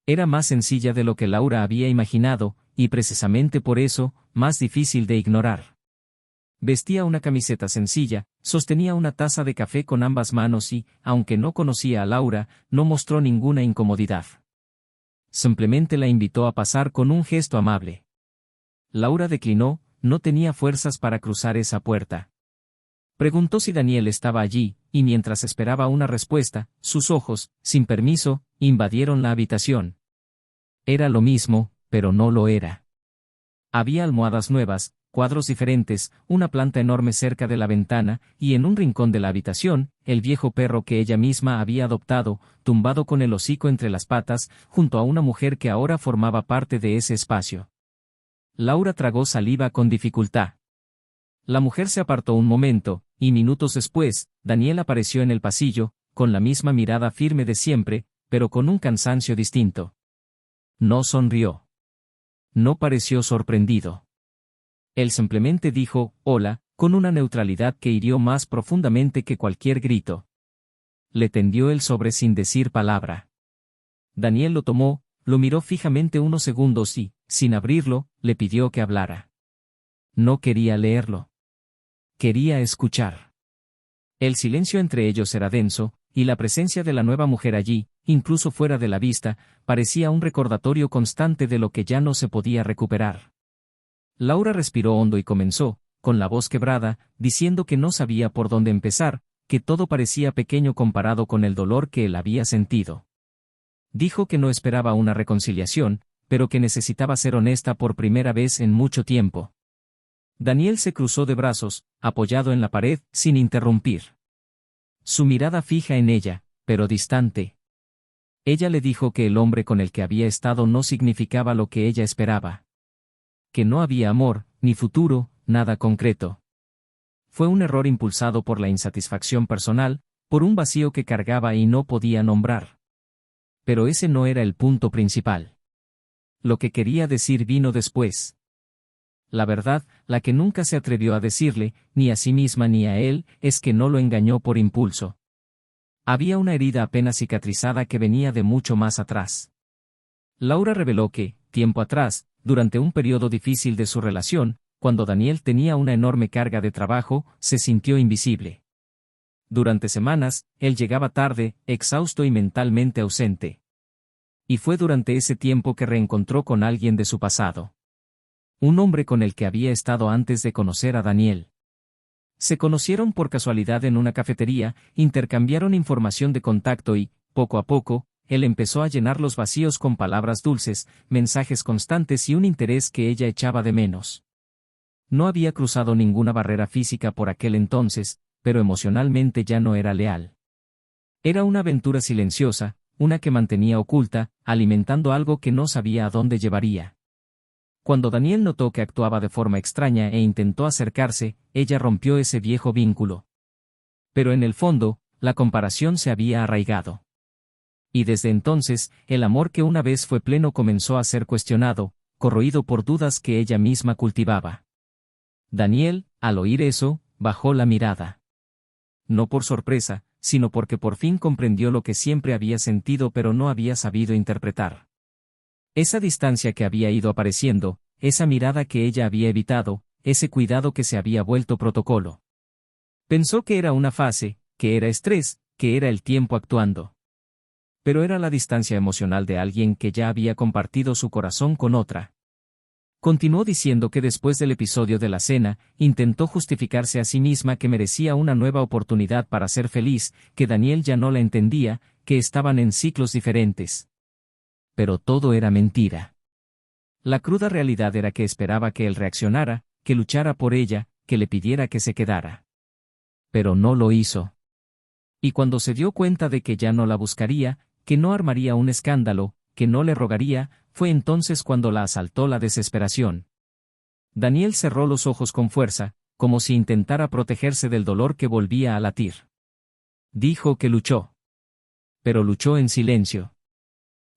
Speaker 1: Era más sencilla de lo que Laura había imaginado, y precisamente por eso, más difícil de ignorar. Vestía una camiseta sencilla, sostenía una taza de café con ambas manos y, aunque no conocía a Laura, no mostró ninguna incomodidad. Simplemente la invitó a pasar con un gesto amable. Laura declinó, no tenía fuerzas para cruzar esa puerta. Preguntó si Daniel estaba allí, y mientras esperaba una respuesta, sus ojos, sin permiso, invadieron la habitación. Era lo mismo, pero no lo era. Había almohadas nuevas, cuadros diferentes, una planta enorme cerca de la ventana, y en un rincón de la habitación, el viejo perro que ella misma había adoptado, tumbado con el hocico entre las patas, junto a una mujer que ahora formaba parte de ese espacio. Laura tragó saliva con dificultad. La mujer se apartó un momento, y minutos después, Daniel apareció en el pasillo, con la misma mirada firme de siempre, pero con un cansancio distinto. No sonrió. No pareció sorprendido. Él simplemente dijo, hola, con una neutralidad que hirió más profundamente que cualquier grito. Le tendió el sobre sin decir palabra. Daniel lo tomó, lo miró fijamente unos segundos y, sin abrirlo, le pidió que hablara. No quería leerlo. Quería escuchar. El silencio entre ellos era denso, y la presencia de la nueva mujer allí, incluso fuera de la vista, parecía un recordatorio constante de lo que ya no se podía recuperar. Laura respiró hondo y comenzó, con la voz quebrada, diciendo que no sabía por dónde empezar, que todo parecía pequeño comparado con el dolor que él había sentido. Dijo que no esperaba una reconciliación, pero que necesitaba ser honesta por primera vez en mucho tiempo. Daniel se cruzó de brazos, apoyado en la pared, sin interrumpir. Su mirada fija en ella, pero distante. Ella le dijo que el hombre con el que había estado no significaba lo que ella esperaba. Que no había amor, ni futuro, nada concreto. Fue un error impulsado por la insatisfacción personal, por un vacío que cargaba y no podía nombrar. Pero ese no era el punto principal. Lo que quería decir vino después. La verdad, la que nunca se atrevió a decirle, ni a sí misma ni a él, es que no lo engañó por impulso. Había una herida apenas cicatrizada que venía de mucho más atrás. Laura reveló que, tiempo atrás, durante un periodo difícil de su relación, cuando Daniel tenía una enorme carga de trabajo, se sintió invisible. Durante semanas, él llegaba tarde, exhausto y mentalmente ausente. Y fue durante ese tiempo que reencontró con alguien de su pasado. Un hombre con el que había estado antes de conocer a Daniel. Se conocieron por casualidad en una cafetería, intercambiaron información de contacto y, poco a poco, él empezó a llenar los vacíos con palabras dulces, mensajes constantes y un interés que ella echaba de menos. No había cruzado ninguna barrera física por aquel entonces, pero emocionalmente ya no era leal. Era una aventura silenciosa, una que mantenía oculta, alimentando algo que no sabía a dónde llevaría. Cuando Daniel notó que actuaba de forma extraña e intentó acercarse, ella rompió ese viejo vínculo. Pero en el fondo, la comparación se había arraigado. Y desde entonces, el amor que una vez fue pleno comenzó a ser cuestionado, corroído por dudas que ella misma cultivaba. Daniel, al oír eso, bajó la mirada. No por sorpresa, sino porque por fin comprendió lo que siempre había sentido pero no había sabido interpretar. Esa distancia que había ido apareciendo, esa mirada que ella había evitado, ese cuidado que se había vuelto protocolo. Pensó que era una fase, que era estrés, que era el tiempo actuando. Pero era la distancia emocional de alguien que ya había compartido su corazón con otra. Continuó diciendo que después del episodio de la cena, intentó justificarse a sí misma que merecía una nueva oportunidad para ser feliz, que Daniel ya no la entendía, que estaban en ciclos diferentes. Pero todo era mentira. La cruda realidad era que esperaba que él reaccionara, que luchara por ella, que le pidiera que se quedara. Pero no lo hizo. Y cuando se dio cuenta de que ya no la buscaría, que no armaría un escándalo, que no le rogaría, fue entonces cuando la asaltó la desesperación. Daniel cerró los ojos con fuerza, como si intentara protegerse del dolor que volvía a latir. Dijo que luchó. Pero luchó en silencio.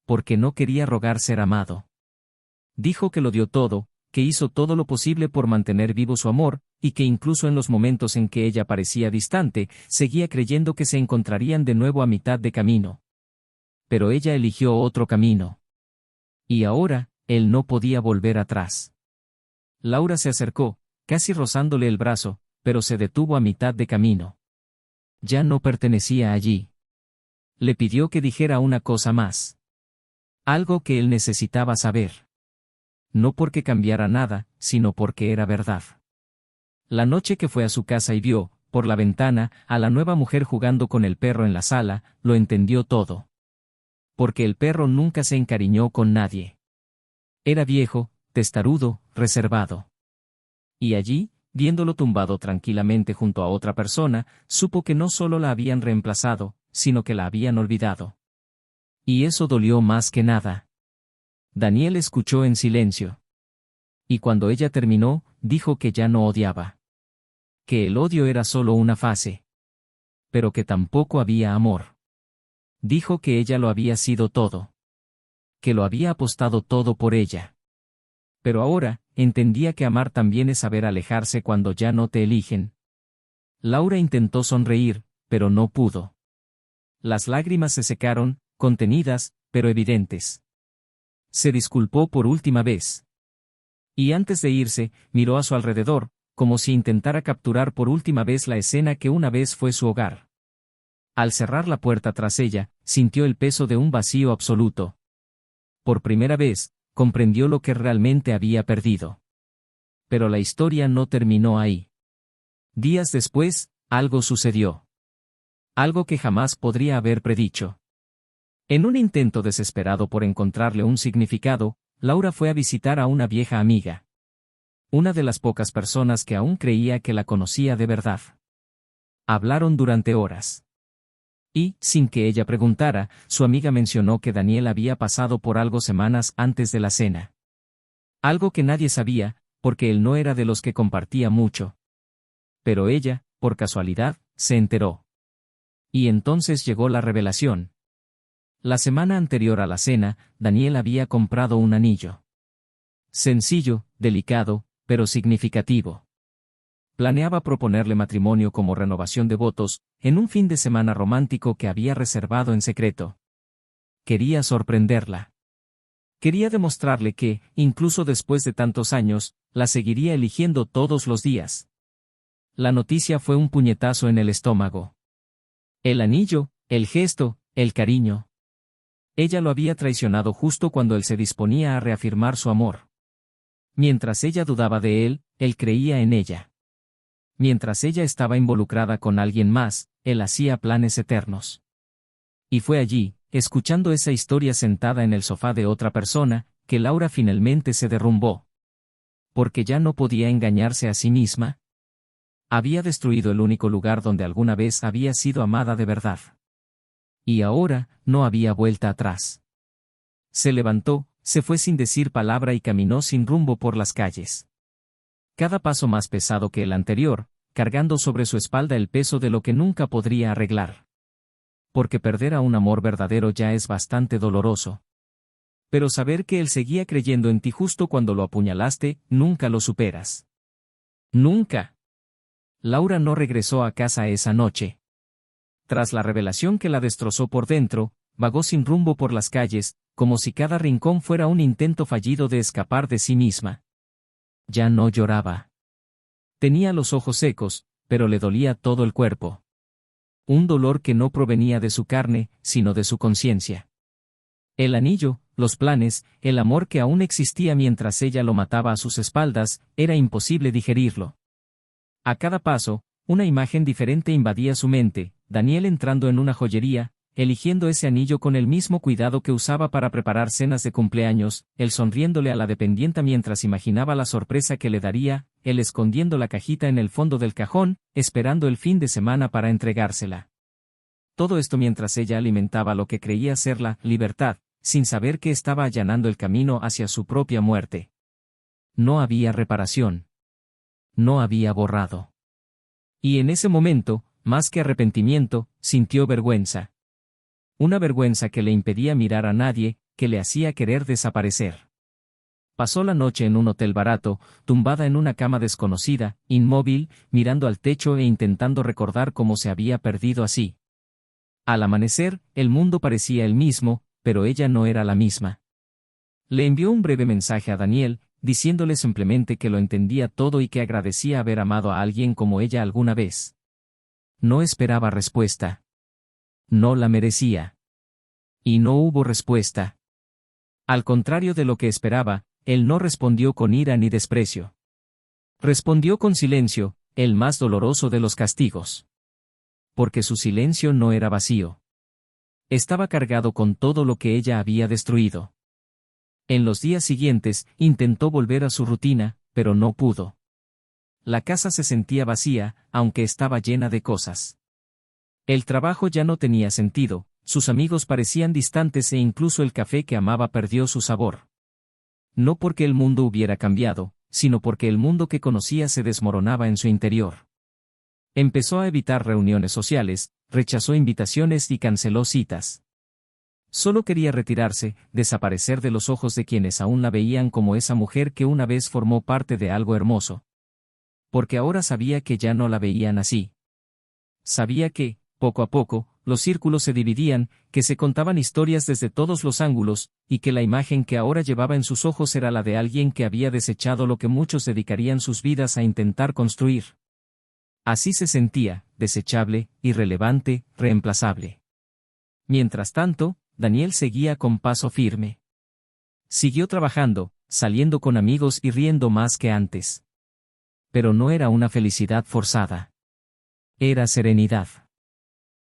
Speaker 1: Porque no quería rogar ser amado. Dijo que lo dio todo, que hizo todo lo posible por mantener vivo su amor, y que incluso en los momentos en que ella parecía distante, seguía creyendo que se encontrarían de nuevo a mitad de camino. Pero ella eligió otro camino. Y ahora, él no podía volver atrás. Laura se acercó, casi rozándole el brazo, pero se detuvo a mitad de camino. Ya no pertenecía allí. Le pidió que dijera una cosa más. Algo que él necesitaba saber. No porque cambiara nada, sino porque era verdad. La noche que fue a su casa y vio, por la ventana, a la nueva mujer jugando con el perro en la sala, lo entendió todo. Porque el perro nunca se encariñó con nadie. Era viejo, testarudo, reservado. Y allí, viéndolo tumbado tranquilamente junto a otra persona, supo que no solo la habían reemplazado, sino que la habían olvidado. Y eso dolió más que nada. Daniel escuchó en silencio. Y cuando ella terminó, dijo que ya no odiaba. Que el odio era solo una fase. Pero que tampoco había amor. Dijo que ella lo había sido todo. Que lo había apostado todo por ella. Pero ahora, entendía que amar también es saber alejarse cuando ya no te eligen. Laura intentó sonreír, pero no pudo. Las lágrimas se secaron, contenidas, pero evidentes. Se disculpó por última vez. Y antes de irse, miró a su alrededor, como si intentara capturar por última vez la escena que una vez fue su hogar. Al cerrar la puerta tras ella, sintió el peso de un vacío absoluto. Por primera vez, comprendió lo que realmente había perdido. Pero la historia no terminó ahí. Días después, algo sucedió. Algo que jamás podría haber predicho. En un intento desesperado por encontrarle un significado, Laura fue a visitar a una vieja amiga. Una de las pocas personas que aún creía que la conocía de verdad. Hablaron durante horas. Y, sin que ella preguntara, su amiga mencionó que Daniel había pasado por algo semanas antes de la cena. Algo que nadie sabía, porque él no era de los que compartía mucho. Pero ella, por casualidad, se enteró. Y entonces llegó la revelación. La semana anterior a la cena, Daniel había comprado un anillo. Sencillo, delicado, pero significativo. Planeaba proponerle matrimonio como renovación de votos, en un fin de semana romántico que había reservado en secreto. Quería sorprenderla. Quería demostrarle que, incluso después de tantos años, la seguiría eligiendo todos los días. La noticia fue un puñetazo en el estómago. El anillo, el gesto, el cariño. Ella lo había traicionado justo cuando él se disponía a reafirmar su amor. Mientras ella dudaba de él, él creía en ella. Mientras ella estaba involucrada con alguien más, él hacía planes eternos. Y fue allí, escuchando esa historia sentada en el sofá de otra persona, que Laura finalmente se derrumbó. Porque ya no podía engañarse a sí misma. Había destruido el único lugar donde alguna vez había sido amada de verdad. Y ahora, no había vuelta atrás. Se levantó, se fue sin decir palabra y caminó sin rumbo por las calles. Cada paso más pesado que el anterior, cargando sobre su espalda el peso de lo que nunca podría arreglar. Porque perder a un amor verdadero ya es bastante doloroso. Pero saber que él seguía creyendo en ti justo cuando lo apuñalaste, nunca lo superas. Nunca. Laura no regresó a casa esa noche. Tras la revelación que la destrozó por dentro, vagó sin rumbo por las calles, como si cada rincón fuera un intento fallido de escapar de sí misma. Ya no lloraba. Tenía los ojos secos, pero le dolía todo el cuerpo. Un dolor que no provenía de su carne, sino de su conciencia. El anillo, los planes, el amor que aún existía mientras ella lo mataba a sus espaldas, era imposible digerirlo. A cada paso, una imagen diferente invadía su mente, Daniel entrando en una joyería, eligiendo ese anillo con el mismo cuidado que usaba para preparar cenas de cumpleaños, él sonriéndole a la dependienta mientras imaginaba la sorpresa que le daría, él escondiendo la cajita en el fondo del cajón, esperando el fin de semana para entregársela. Todo esto mientras ella alimentaba lo que creía ser la libertad, sin saber que estaba allanando el camino hacia su propia muerte. No había reparación. No había borrado. Y en ese momento, más que arrepentimiento, sintió vergüenza. Una vergüenza que le impedía mirar a nadie, que le hacía querer desaparecer. Pasó la noche en un hotel barato, tumbada en una cama desconocida, inmóvil, mirando al techo e intentando recordar cómo se había perdido así. Al amanecer, el mundo parecía el mismo, pero ella no era la misma. Le envió un breve mensaje a Daniel, diciéndole simplemente que lo entendía todo y que agradecía haber amado a alguien como ella alguna vez. No esperaba respuesta. No la merecía. Y no hubo respuesta. Al contrario de lo que esperaba, él no respondió con ira ni desprecio. Respondió con silencio, el más doloroso de los castigos. Porque su silencio no era vacío. Estaba cargado con todo lo que ella había destruido. En los días siguientes, intentó volver a su rutina, pero no pudo. La casa se sentía vacía, aunque estaba llena de cosas. El trabajo ya no tenía sentido, sus amigos parecían distantes e incluso el café que amaba perdió su sabor. No porque el mundo hubiera cambiado, sino porque el mundo que conocía se desmoronaba en su interior. Empezó a evitar reuniones sociales, rechazó invitaciones y canceló citas. Solo quería retirarse, desaparecer de los ojos de quienes aún la veían como esa mujer que una vez formó parte de algo hermoso. Porque ahora sabía que ya no la veían así. Sabía que, poco a poco, los círculos se dividían, que se contaban historias desde todos los ángulos, y que la imagen que ahora llevaba en sus ojos era la de alguien que había desechado lo que muchos dedicarían sus vidas a intentar construir. Así se sentía, desechable, irrelevante, reemplazable. Mientras tanto, Daniel seguía con paso firme. Siguió trabajando, saliendo con amigos y riendo más que antes. Pero no era una felicidad forzada. Era serenidad.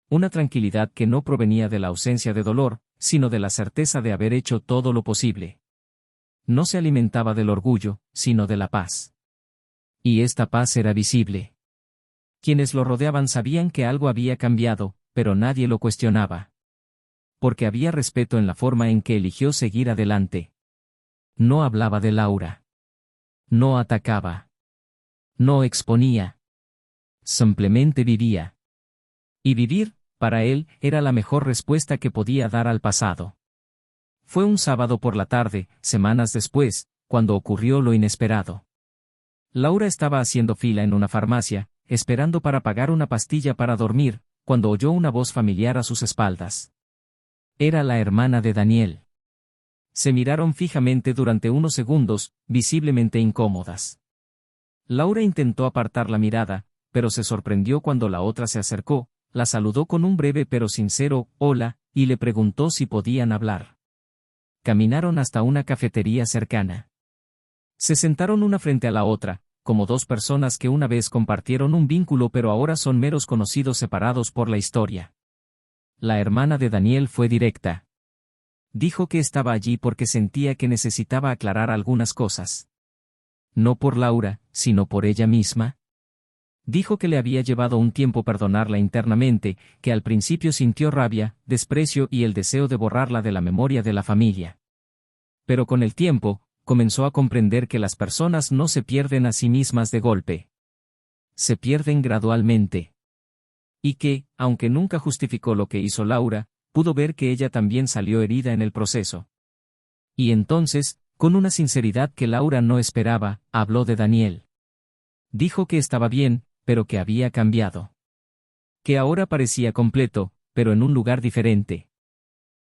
Speaker 1: Una tranquilidad que no provenía de la ausencia de dolor, sino de la certeza de haber hecho todo lo posible. No se alimentaba del orgullo, sino de la paz. Y esta paz era visible. Quienes lo rodeaban sabían que algo había cambiado, pero nadie lo cuestionaba. Porque había respeto en la forma en que eligió seguir adelante. No hablaba de Laura. No atacaba. No exponía. Simplemente vivía. Y vivir, para él, era la mejor respuesta que podía dar al pasado. Fue un sábado por la tarde, semanas después, cuando ocurrió lo inesperado. Laura estaba haciendo fila en una farmacia, esperando para pagar una pastilla para dormir, cuando oyó una voz familiar a sus espaldas. Era la hermana de Daniel. Se miraron fijamente durante unos segundos, visiblemente incómodas. Laura intentó apartar la mirada, pero se sorprendió cuando la otra se acercó, la saludó con un breve pero sincero «hola», y le preguntó si podían hablar. Caminaron hasta una cafetería cercana. Se sentaron una frente a la otra, como dos personas que una vez compartieron un vínculo pero ahora son meros conocidos separados por la historia. La hermana de Daniel fue directa. Dijo que estaba allí porque sentía que necesitaba aclarar algunas cosas. No por Laura, sino por ella misma. Dijo que le había llevado un tiempo perdonarla internamente, que al principio sintió rabia, desprecio y el deseo de borrarla de la memoria de la familia. Pero con el tiempo, comenzó a comprender que las personas no se pierden a sí mismas de golpe. Se pierden gradualmente. Y que, aunque nunca justificó lo que hizo Laura, pudo ver que ella también salió herida en el proceso. Y entonces, con una sinceridad que Laura no esperaba, habló de Daniel. Dijo que estaba bien, pero que había cambiado. Que ahora parecía completo, pero en un lugar diferente.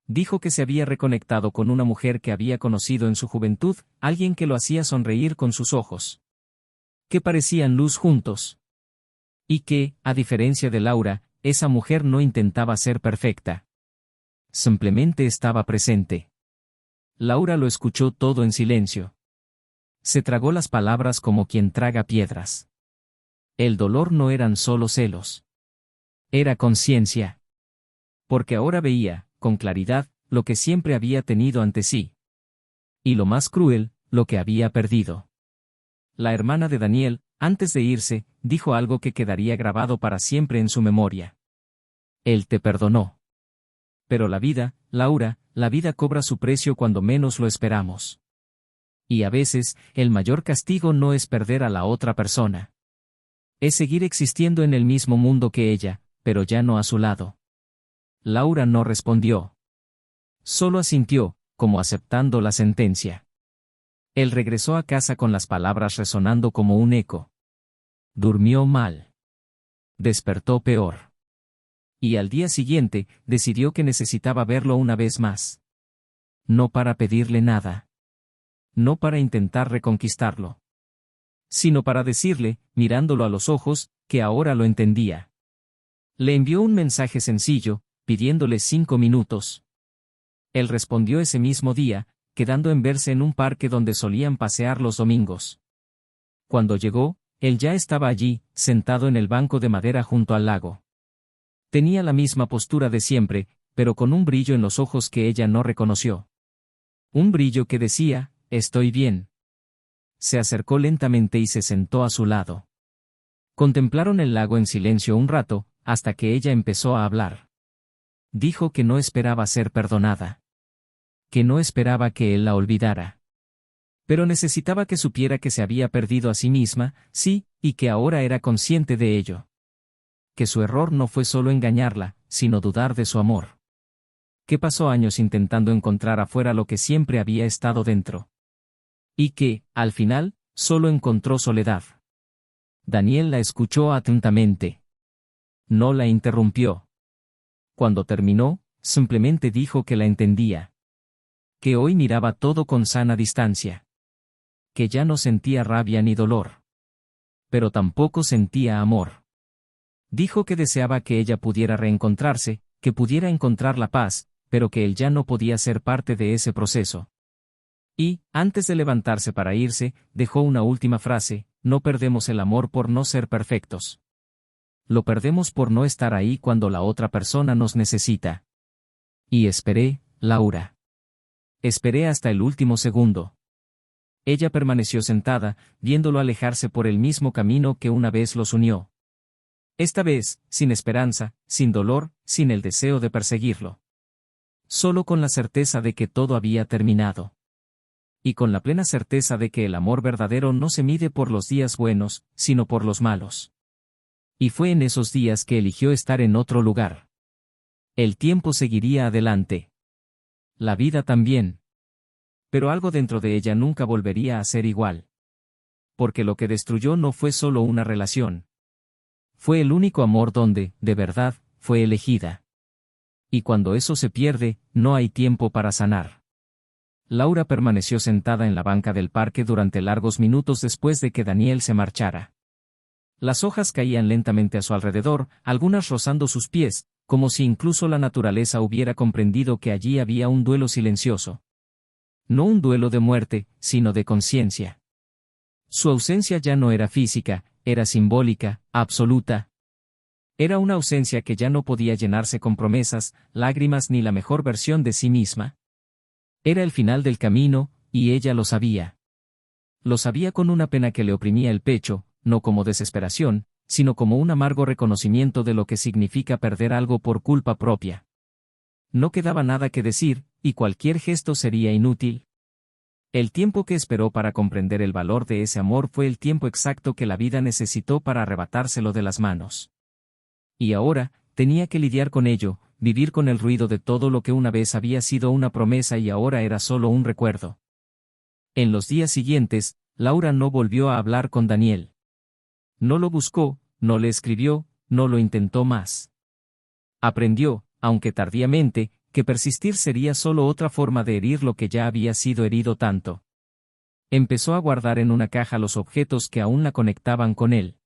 Speaker 1: Dijo que se había reconectado con una mujer que había conocido en su juventud, alguien que lo hacía sonreír con sus ojos. Que parecían luz juntos. Y que, a diferencia de Laura, esa mujer no intentaba ser perfecta. Simplemente estaba presente. Laura lo escuchó todo en silencio. Se tragó las palabras como quien traga piedras. El dolor no eran solo celos. Era conciencia. Porque ahora veía, con claridad, lo que siempre había tenido ante sí. Y lo más cruel, lo que había perdido. La hermana de Daniel, antes de irse, dijo algo que quedaría grabado para siempre en su memoria. Él te perdonó. Pero la vida, Laura, la vida cobra su precio cuando menos lo esperamos. Y a veces, el mayor castigo no es perder a la otra persona. Es seguir existiendo en el mismo mundo que ella, pero ya no a su lado. Laura no respondió. Solo asintió, como aceptando la sentencia. Él regresó a casa con las palabras resonando como un eco. Durmió mal. Despertó peor. Y al día siguiente, decidió que necesitaba verlo una vez más. No para pedirle nada. No para intentar reconquistarlo. Sino para decirle, mirándolo a los ojos, que ahora lo entendía. Le envió un mensaje sencillo, pidiéndole 5 minutos. Él respondió ese mismo día, quedando en verse en un parque donde solían pasear los domingos. Cuando llegó, él ya estaba allí, sentado en el banco de madera junto al lago. Tenía la misma postura de siempre, pero con un brillo en los ojos que ella no reconoció. Un brillo que decía, estoy bien. Se acercó lentamente y se sentó a su lado. Contemplaron el lago en silencio un rato, hasta que ella empezó a hablar. Dijo que no esperaba ser perdonada. Que no esperaba que él la olvidara. Pero necesitaba que supiera que se había perdido a sí misma, sí, y que ahora era consciente de ello. Que su error no fue solo engañarla, sino dudar de su amor. Que pasó años intentando encontrar afuera lo que siempre había estado dentro. Y que, al final, solo encontró soledad. Daniel la escuchó atentamente. No la interrumpió. Cuando terminó, simplemente dijo que la entendía. Que hoy miraba todo con sana distancia. Que ya no sentía rabia ni dolor. Pero tampoco sentía amor. Dijo que deseaba que ella pudiera reencontrarse, que pudiera encontrar la paz, pero que él ya no podía ser parte de ese proceso. Y, antes de levantarse para irse, dejó una última frase: no perdemos el amor por no ser perfectos. Lo perdemos por no estar ahí cuando la otra persona nos necesita. Y esperé, Laura. Esperé hasta el último segundo. Ella permaneció sentada, viéndolo alejarse por el mismo camino que una vez los unió. Esta vez, sin esperanza, sin dolor, sin el deseo de perseguirlo. Solo con la certeza de que todo había terminado. Y con la plena certeza de que el amor verdadero no se mide por los días buenos, sino por los malos. Y fue en esos días que eligió estar en otro lugar. El tiempo seguiría adelante. La vida también. Pero algo dentro de ella nunca volvería a ser igual. Porque lo que destruyó no fue solo una relación. Fue el único amor donde, de verdad, fue elegida. Y cuando eso se pierde, no hay tiempo para sanar. Laura permaneció sentada en la banca del parque durante largos minutos después de que Daniel se marchara. Las hojas caían lentamente a su alrededor, algunas rozando sus pies, como si incluso la naturaleza hubiera comprendido que allí había un duelo silencioso. No un duelo de muerte, sino de conciencia. Su ausencia ya no era física, era simbólica, absoluta. Era una ausencia que ya no podía llenarse con promesas, lágrimas ni la mejor versión de sí misma. Era el final del camino, y ella lo sabía. Lo sabía con una pena que le oprimía el pecho, no como desesperación, sino como un amargo reconocimiento de lo que significa perder algo por culpa propia. No quedaba nada que decir, y cualquier gesto sería inútil. El tiempo que esperó para comprender el valor de ese amor fue el tiempo exacto que la vida necesitó para arrebatárselo de las manos. Y ahora, tenía que lidiar con ello, vivir con el ruido de todo lo que una vez había sido una promesa y ahora era solo un recuerdo. En los días siguientes, Laura no volvió a hablar con Daniel. No lo buscó, no le escribió, no lo intentó más. Aprendió, aunque tardíamente, que persistir sería solo otra forma de herir lo que ya había sido herido tanto. Empezó a guardar en una caja los objetos que aún la conectaban con él.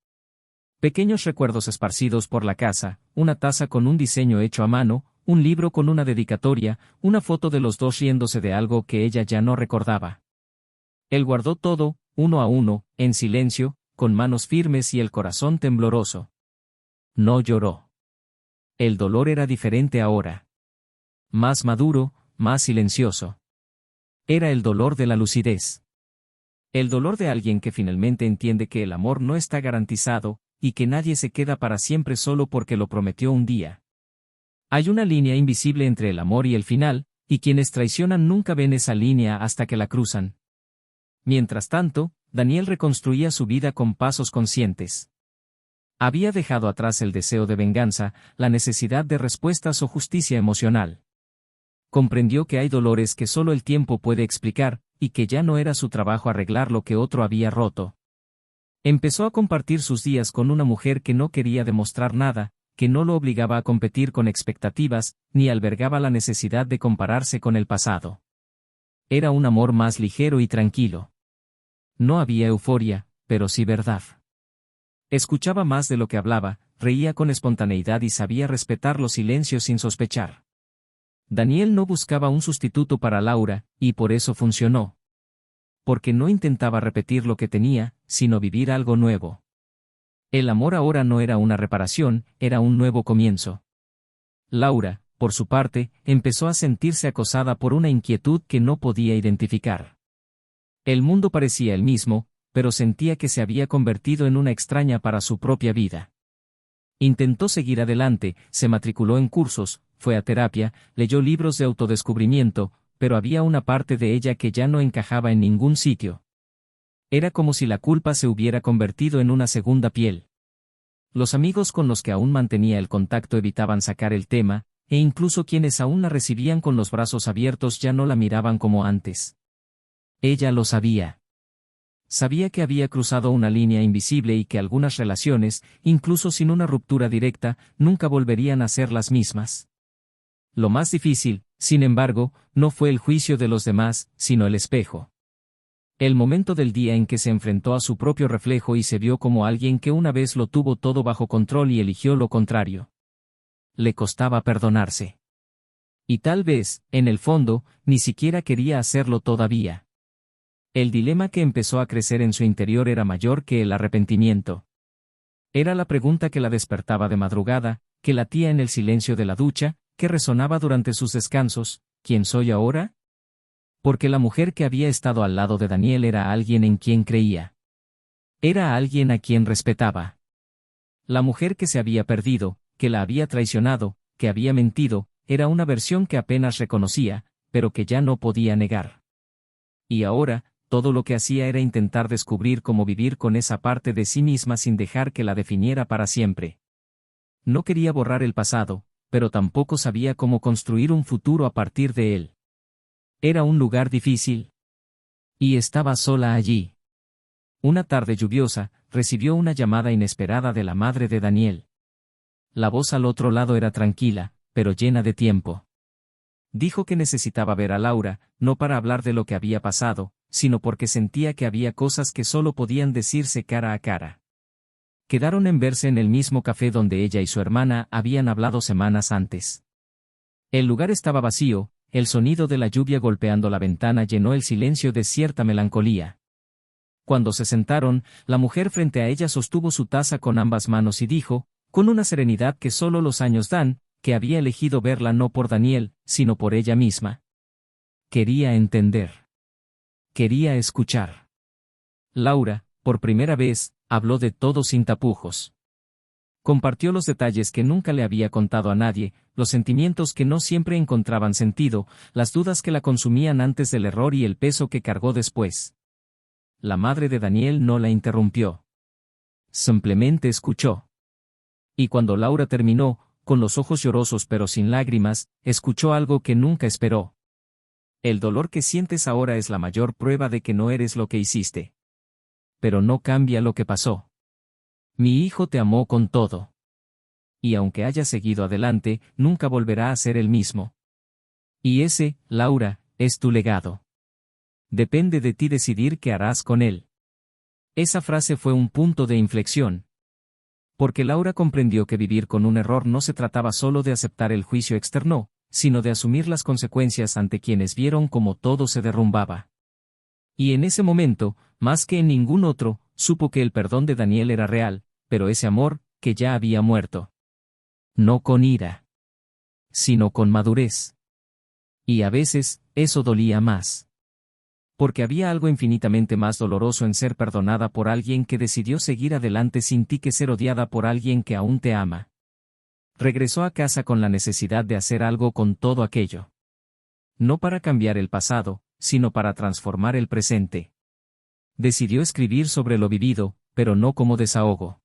Speaker 1: Pequeños recuerdos esparcidos por la casa, una taza con un diseño hecho a mano, un libro con una dedicatoria, una foto de los dos riéndose de algo que ella ya no recordaba. Él guardó todo, uno a uno, en silencio, con manos firmes y el corazón tembloroso. No lloró. El dolor era diferente ahora. Más maduro, más silencioso. Era el dolor de la lucidez. El dolor de alguien que finalmente entiende que el amor no está garantizado, y que nadie se queda para siempre solo porque lo prometió un día. Hay una línea invisible entre el amor y el final, y quienes traicionan nunca ven esa línea hasta que la cruzan. Mientras tanto, Daniel reconstruía su vida con pasos conscientes. Había dejado atrás el deseo de venganza, la necesidad de respuestas o justicia emocional. Comprendió que hay dolores que solo el tiempo puede explicar, y que ya no era su trabajo arreglar lo que otro había roto. Empezó a compartir sus días con una mujer que no quería demostrar nada, que no lo obligaba a competir con expectativas, ni albergaba la necesidad de compararse con el pasado. Era un amor más ligero y tranquilo. No había euforia, pero sí verdad. Escuchaba más de lo que hablaba, reía con espontaneidad y sabía respetar los silencios sin sospechar. Daniel no buscaba un sustituto para Laura, y por eso funcionó. Porque no intentaba repetir lo que tenía, sino vivir algo nuevo. El amor ahora no era una reparación, era un nuevo comienzo. Laura, por su parte, empezó a sentirse acosada por una inquietud que no podía identificar. El mundo parecía el mismo, pero sentía que se había convertido en una extraña para su propia vida. Intentó seguir adelante, se matriculó en cursos, fue a terapia, leyó libros de autodescubrimiento, pero había una parte de ella que ya no encajaba en ningún sitio. Era como si la culpa se hubiera convertido en una segunda piel. Los amigos con los que aún mantenía el contacto evitaban sacar el tema, e incluso quienes aún la recibían con los brazos abiertos ya no la miraban como antes. Ella lo sabía. Sabía que había cruzado una línea invisible y que algunas relaciones, incluso sin una ruptura directa, nunca volverían a ser las mismas. Lo más difícil, sin embargo, no fue el juicio de los demás, sino el espejo. El momento del día en que se enfrentó a su propio reflejo y se vio como alguien que una vez lo tuvo todo bajo control y eligió lo contrario. Le costaba perdonarse. Y tal vez, en el fondo, ni siquiera quería hacerlo todavía. El dilema que empezó a crecer en su interior era mayor que el arrepentimiento. Era la pregunta que la despertaba de madrugada, que latía en el silencio de la ducha, que resonaba durante sus descansos: ¿quién soy ahora? Porque la mujer que había estado al lado de Daniel era alguien en quien creía. Era alguien a quien respetaba. La mujer que se había perdido, que la había traicionado, que había mentido, era una versión que apenas reconocía, pero que ya no podía negar. Y ahora, todo lo que hacía era intentar descubrir cómo vivir con esa parte de sí misma sin dejar que la definiera para siempre. No quería borrar el pasado, pero tampoco sabía cómo construir un futuro a partir de él. Era un lugar difícil. Y estaba sola allí. Una tarde lluviosa, recibió una llamada inesperada de la madre de Daniel. La voz al otro lado era tranquila, pero llena de tiempo. Dijo que necesitaba ver a Laura, no para hablar de lo que había pasado, sino porque sentía que había cosas que solo podían decirse cara a cara. Quedaron en verse en el mismo café donde ella y su hermana habían hablado semanas antes. El lugar estaba vacío, el sonido de la lluvia golpeando la ventana llenó el silencio de cierta melancolía. Cuando se sentaron, la mujer frente a ella sostuvo su taza con ambas manos y dijo, con una serenidad que solo los años dan, que había elegido verla no por Daniel, sino por ella misma. Quería entender. Quería escuchar. Laura, por primera vez, habló de todo sin tapujos. Compartió los detalles que nunca le había contado a nadie, los sentimientos que no siempre encontraban sentido, las dudas que la consumían antes del error y el peso que cargó después. La madre de Daniel no la interrumpió. Simplemente escuchó. Y cuando Laura terminó, con los ojos llorosos pero sin lágrimas, escuchó algo que nunca esperó. El dolor que sientes ahora es la mayor prueba de que no eres lo que hiciste. Pero no cambia lo que pasó. Mi hijo te amó con todo. Y aunque haya seguido adelante, nunca volverá a ser el mismo. Y ese, Laura, es tu legado. Depende de ti decidir qué harás con él. Esa frase fue un punto de inflexión. Porque Laura comprendió que vivir con un error no se trataba solo de aceptar el juicio externo, sino de asumir las consecuencias ante quienes vieron cómo todo se derrumbaba. Y en ese momento, más que en ningún otro, supo que el perdón de Daniel era real, pero ese amor, que ya había muerto. No con ira, sino con madurez. Y a veces, eso dolía más. Porque había algo infinitamente más doloroso en ser perdonada por alguien que decidió seguir adelante sin ti que ser odiada por alguien que aún te ama. Regresó a casa con la necesidad de hacer algo con todo aquello. No para cambiar el pasado, sino para transformar el presente. Decidió escribir sobre lo vivido, pero no como desahogo.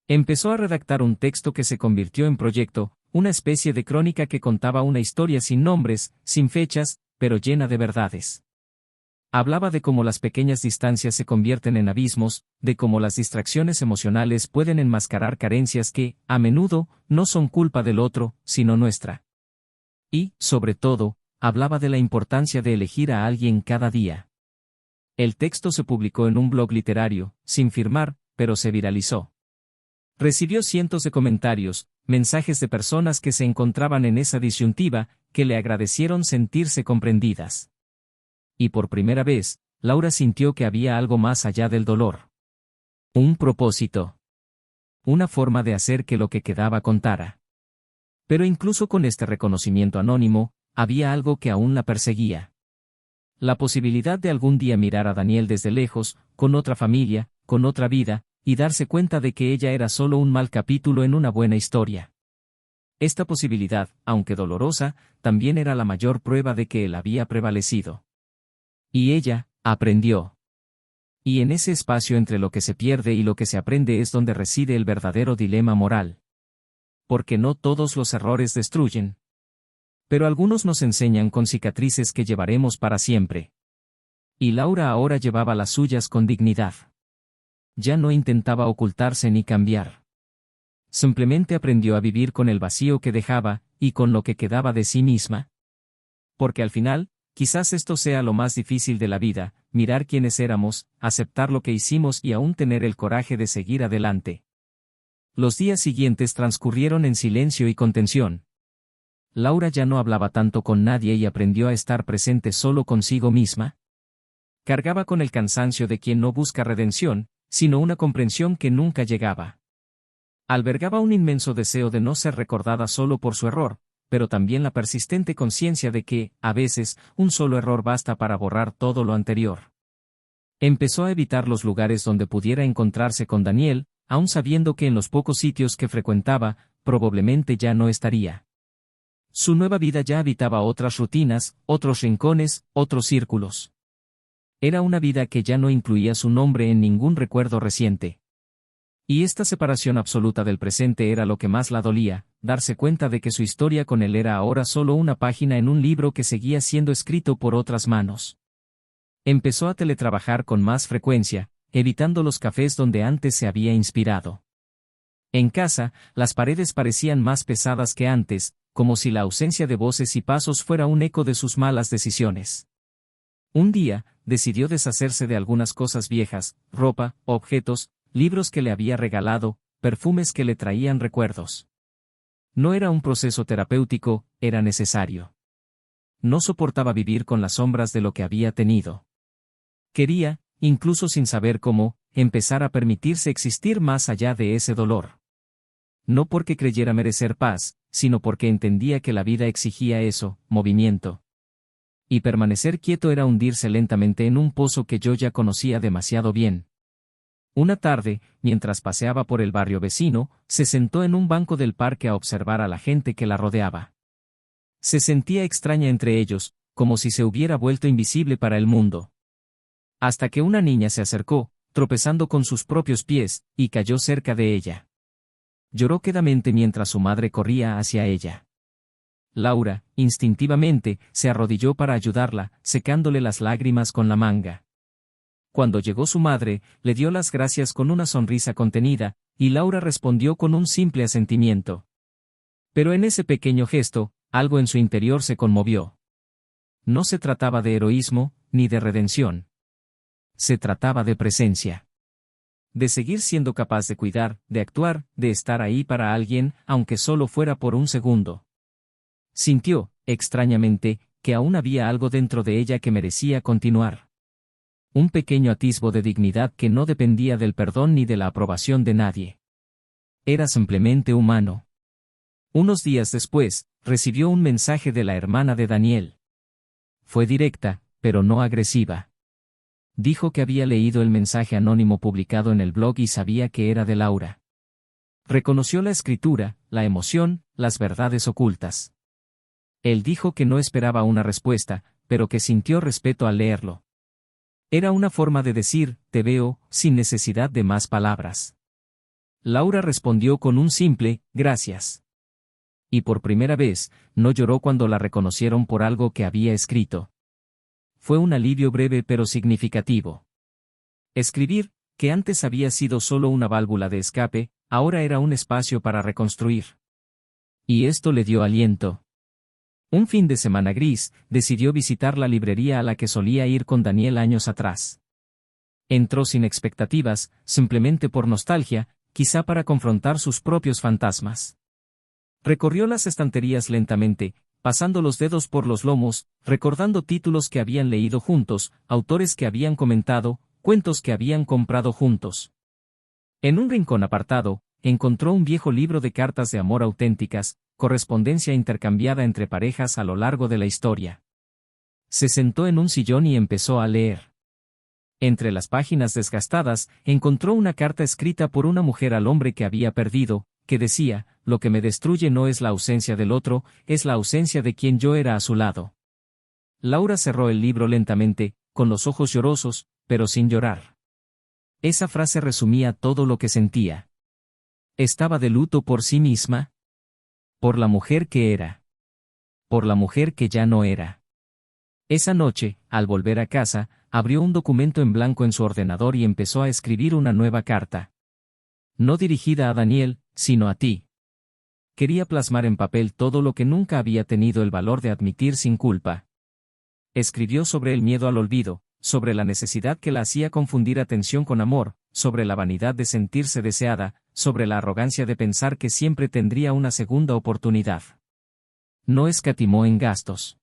Speaker 1: Empezó a redactar un texto que se convirtió en proyecto, una especie de crónica que contaba una historia sin nombres, sin fechas, pero llena de verdades. Hablaba de cómo las pequeñas distancias se convierten en abismos, de cómo las distracciones emocionales pueden enmascarar carencias que, a menudo, no son culpa del otro, sino nuestra. Y, sobre todo, hablaba de la importancia de elegir a alguien cada día. El texto se publicó en un blog literario, sin firmar, pero se viralizó. Recibió cientos de comentarios, mensajes de personas que se encontraban en esa disyuntiva, que le agradecieron sentirse comprendidas. Y por primera vez, Laura sintió que había algo más allá del dolor. Un propósito. Una forma de hacer que lo que quedaba contara. Pero incluso con este reconocimiento anónimo, había algo que aún la perseguía. La posibilidad de algún día mirar a Daniel desde lejos, con otra familia, con otra vida, y darse cuenta de que ella era solo un mal capítulo en una buena historia. Esta posibilidad, aunque dolorosa, también era la mayor prueba de que él había prevalecido. Y ella, aprendió. Y en ese espacio entre lo que se pierde y lo que se aprende es donde reside el verdadero dilema moral. Porque no todos los errores destruyen. Pero algunos nos enseñan con cicatrices que llevaremos para siempre. Y Laura ahora llevaba las suyas con dignidad. Ya no intentaba ocultarse ni cambiar. Simplemente aprendió a vivir con el vacío que dejaba, y con lo que quedaba de sí misma. Porque al final, quizás esto sea lo más difícil de la vida, mirar quiénes éramos, aceptar lo que hicimos y aún tener el coraje de seguir adelante. Los días siguientes transcurrieron en silencio y contención. Laura ya no hablaba tanto con nadie y aprendió a estar presente solo consigo misma. Cargaba con el cansancio de quien no busca redención, sino una comprensión que nunca llegaba. Albergaba un inmenso deseo de no ser recordada solo por su error, pero también la persistente conciencia de que, a veces, un solo error basta para borrar todo lo anterior. Empezó a evitar los lugares donde pudiera encontrarse con Daniel, aun sabiendo que en los pocos sitios que frecuentaba, probablemente ya no estaría. Su nueva vida ya habitaba otras rutinas, otros rincones, otros círculos. Era una vida que ya no incluía su nombre en ningún recuerdo reciente. Y esta separación absoluta del presente era lo que más la dolía, darse cuenta de que su historia con él era ahora solo una página en un libro que seguía siendo escrito por otras manos. Empezó a teletrabajar con más frecuencia, evitando los cafés donde antes se había inspirado. En casa, las paredes parecían más pesadas que antes, como si la ausencia de voces y pasos fuera un eco de sus malas decisiones. Un día, decidió deshacerse de algunas cosas viejas, ropa, objetos, libros que le había regalado, perfumes que le traían recuerdos. No era un proceso terapéutico, era necesario. No soportaba vivir con las sombras de lo que había tenido. Quería, incluso sin saber cómo, empezar a permitirse existir más allá de ese dolor. No porque creyera merecer paz, sino porque entendía que la vida exigía eso, movimiento. Y permanecer quieto era hundirse lentamente en un pozo que yo ya conocía demasiado bien. Una tarde, mientras paseaba por el barrio vecino, se sentó en un banco del parque a observar a la gente que la rodeaba. Se sentía extraña entre ellos, como si se hubiera vuelto invisible para el mundo. Hasta que una niña se acercó, tropezando con sus propios pies, y cayó cerca de ella. Lloró quedamente mientras su madre corría hacia ella. Laura, instintivamente, se arrodilló para ayudarla, secándole las lágrimas con la manga. Cuando llegó su madre, le dio las gracias con una sonrisa contenida, y Laura respondió con un simple asentimiento. Pero en ese pequeño gesto, algo en su interior se conmovió. No se trataba de heroísmo, ni de redención. Se trataba de presencia. de seguir siendo capaz de cuidar, de actuar, de estar ahí para alguien, aunque solo fuera por un segundo. Sintió, extrañamente, que aún había algo dentro de ella que merecía continuar. Un pequeño atisbo de dignidad que no dependía del perdón ni de la aprobación de nadie. Era simplemente humano. Unos días después, recibió un mensaje de la hermana de Daniel. Fue directa, pero no agresiva. Dijo que había leído el mensaje anónimo publicado en el blog y sabía que era de Laura. Reconoció la escritura, la emoción, las verdades ocultas. Él dijo que no esperaba una respuesta, pero que sintió respeto al leerlo. Era una forma de decir, te veo, sin necesidad de más palabras. Laura respondió con un simple, gracias. Y por primera vez, no lloró cuando la reconocieron por algo que había escrito. Fue un alivio breve pero significativo. Escribir, que antes había sido solo una válvula de escape, ahora era un espacio para reconstruir. Y esto le dio aliento. Un fin de semana gris, decidió visitar la librería a la que solía ir con Daniel años atrás. Entró sin expectativas, simplemente por nostalgia, quizá para confrontar sus propios fantasmas. Recorrió las estanterías lentamente, pasando los dedos por los lomos, recordando títulos que habían leído juntos, autores que habían comentado, cuentos que habían comprado juntos. En un rincón apartado, encontró un viejo libro de cartas de amor auténticas, correspondencia intercambiada entre parejas a lo largo de la historia. Se sentó en un sillón y empezó a leer. Entre las páginas desgastadas, encontró una carta escrita por una mujer al hombre que había perdido, que decía, lo que me destruye no es la ausencia del otro, es la ausencia de quien yo era a su lado. Laura cerró el libro lentamente, con los ojos llorosos, pero sin llorar. Esa frase resumía todo lo que sentía. Estaba de luto por sí misma. Por la mujer que era. Por la mujer que ya no era. Esa noche, al volver a casa, abrió un documento en blanco en su ordenador y empezó a escribir una nueva carta. No dirigida a Daniel, sino a ti. Quería plasmar en papel todo lo que nunca había tenido el valor de admitir sin culpa. Escribió sobre el miedo al olvido, sobre la necesidad que la hacía confundir atención con amor, sobre la vanidad de sentirse deseada, sobre la arrogancia de pensar que siempre tendría una segunda oportunidad. No escatimó en gastos.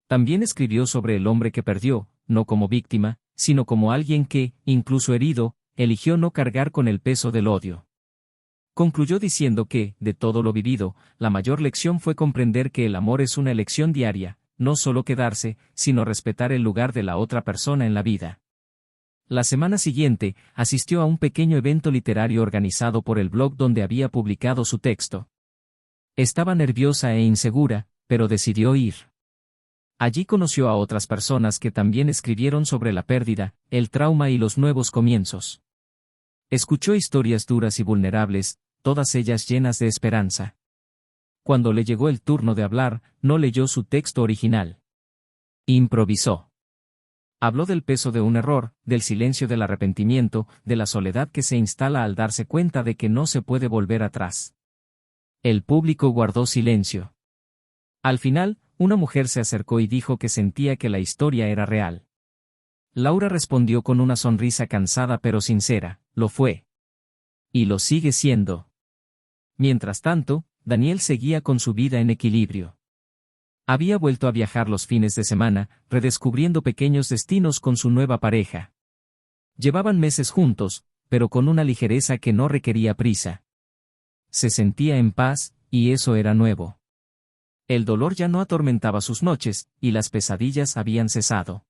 Speaker 1: También escribió sobre el hombre que perdió, no como víctima, sino como alguien que, incluso herido, eligió no cargar con el peso del odio. Concluyó diciendo que, de todo lo vivido, la mayor lección fue comprender que el amor es una elección diaria, no solo quedarse, sino respetar el lugar de la otra persona en la vida. La semana siguiente, asistió a un pequeño evento literario organizado por el blog donde había publicado su texto. Estaba nerviosa e insegura, pero decidió ir. Allí conoció a otras personas que también escribieron sobre la pérdida, el trauma y los nuevos comienzos. Escuchó historias duras y vulnerables, todas ellas llenas de esperanza. Cuando le llegó el turno de hablar, no leyó su texto original. Improvisó. Habló del peso de un error, del silencio del arrepentimiento, de la soledad que se instala al darse cuenta de que no se puede volver atrás. El público guardó silencio. Al final, una mujer se acercó y dijo que sentía que la historia era real. Laura respondió con una sonrisa cansada pero sincera, lo fue. Y lo sigue siendo. Mientras tanto, Daniel seguía con su vida en equilibrio. Había vuelto a viajar los fines de semana, redescubriendo pequeños destinos con su nueva pareja. Llevaban meses juntos, pero con una ligereza que no requería prisa. Se sentía en paz, y eso era nuevo. El dolor ya no atormentaba sus noches, y las pesadillas habían cesado.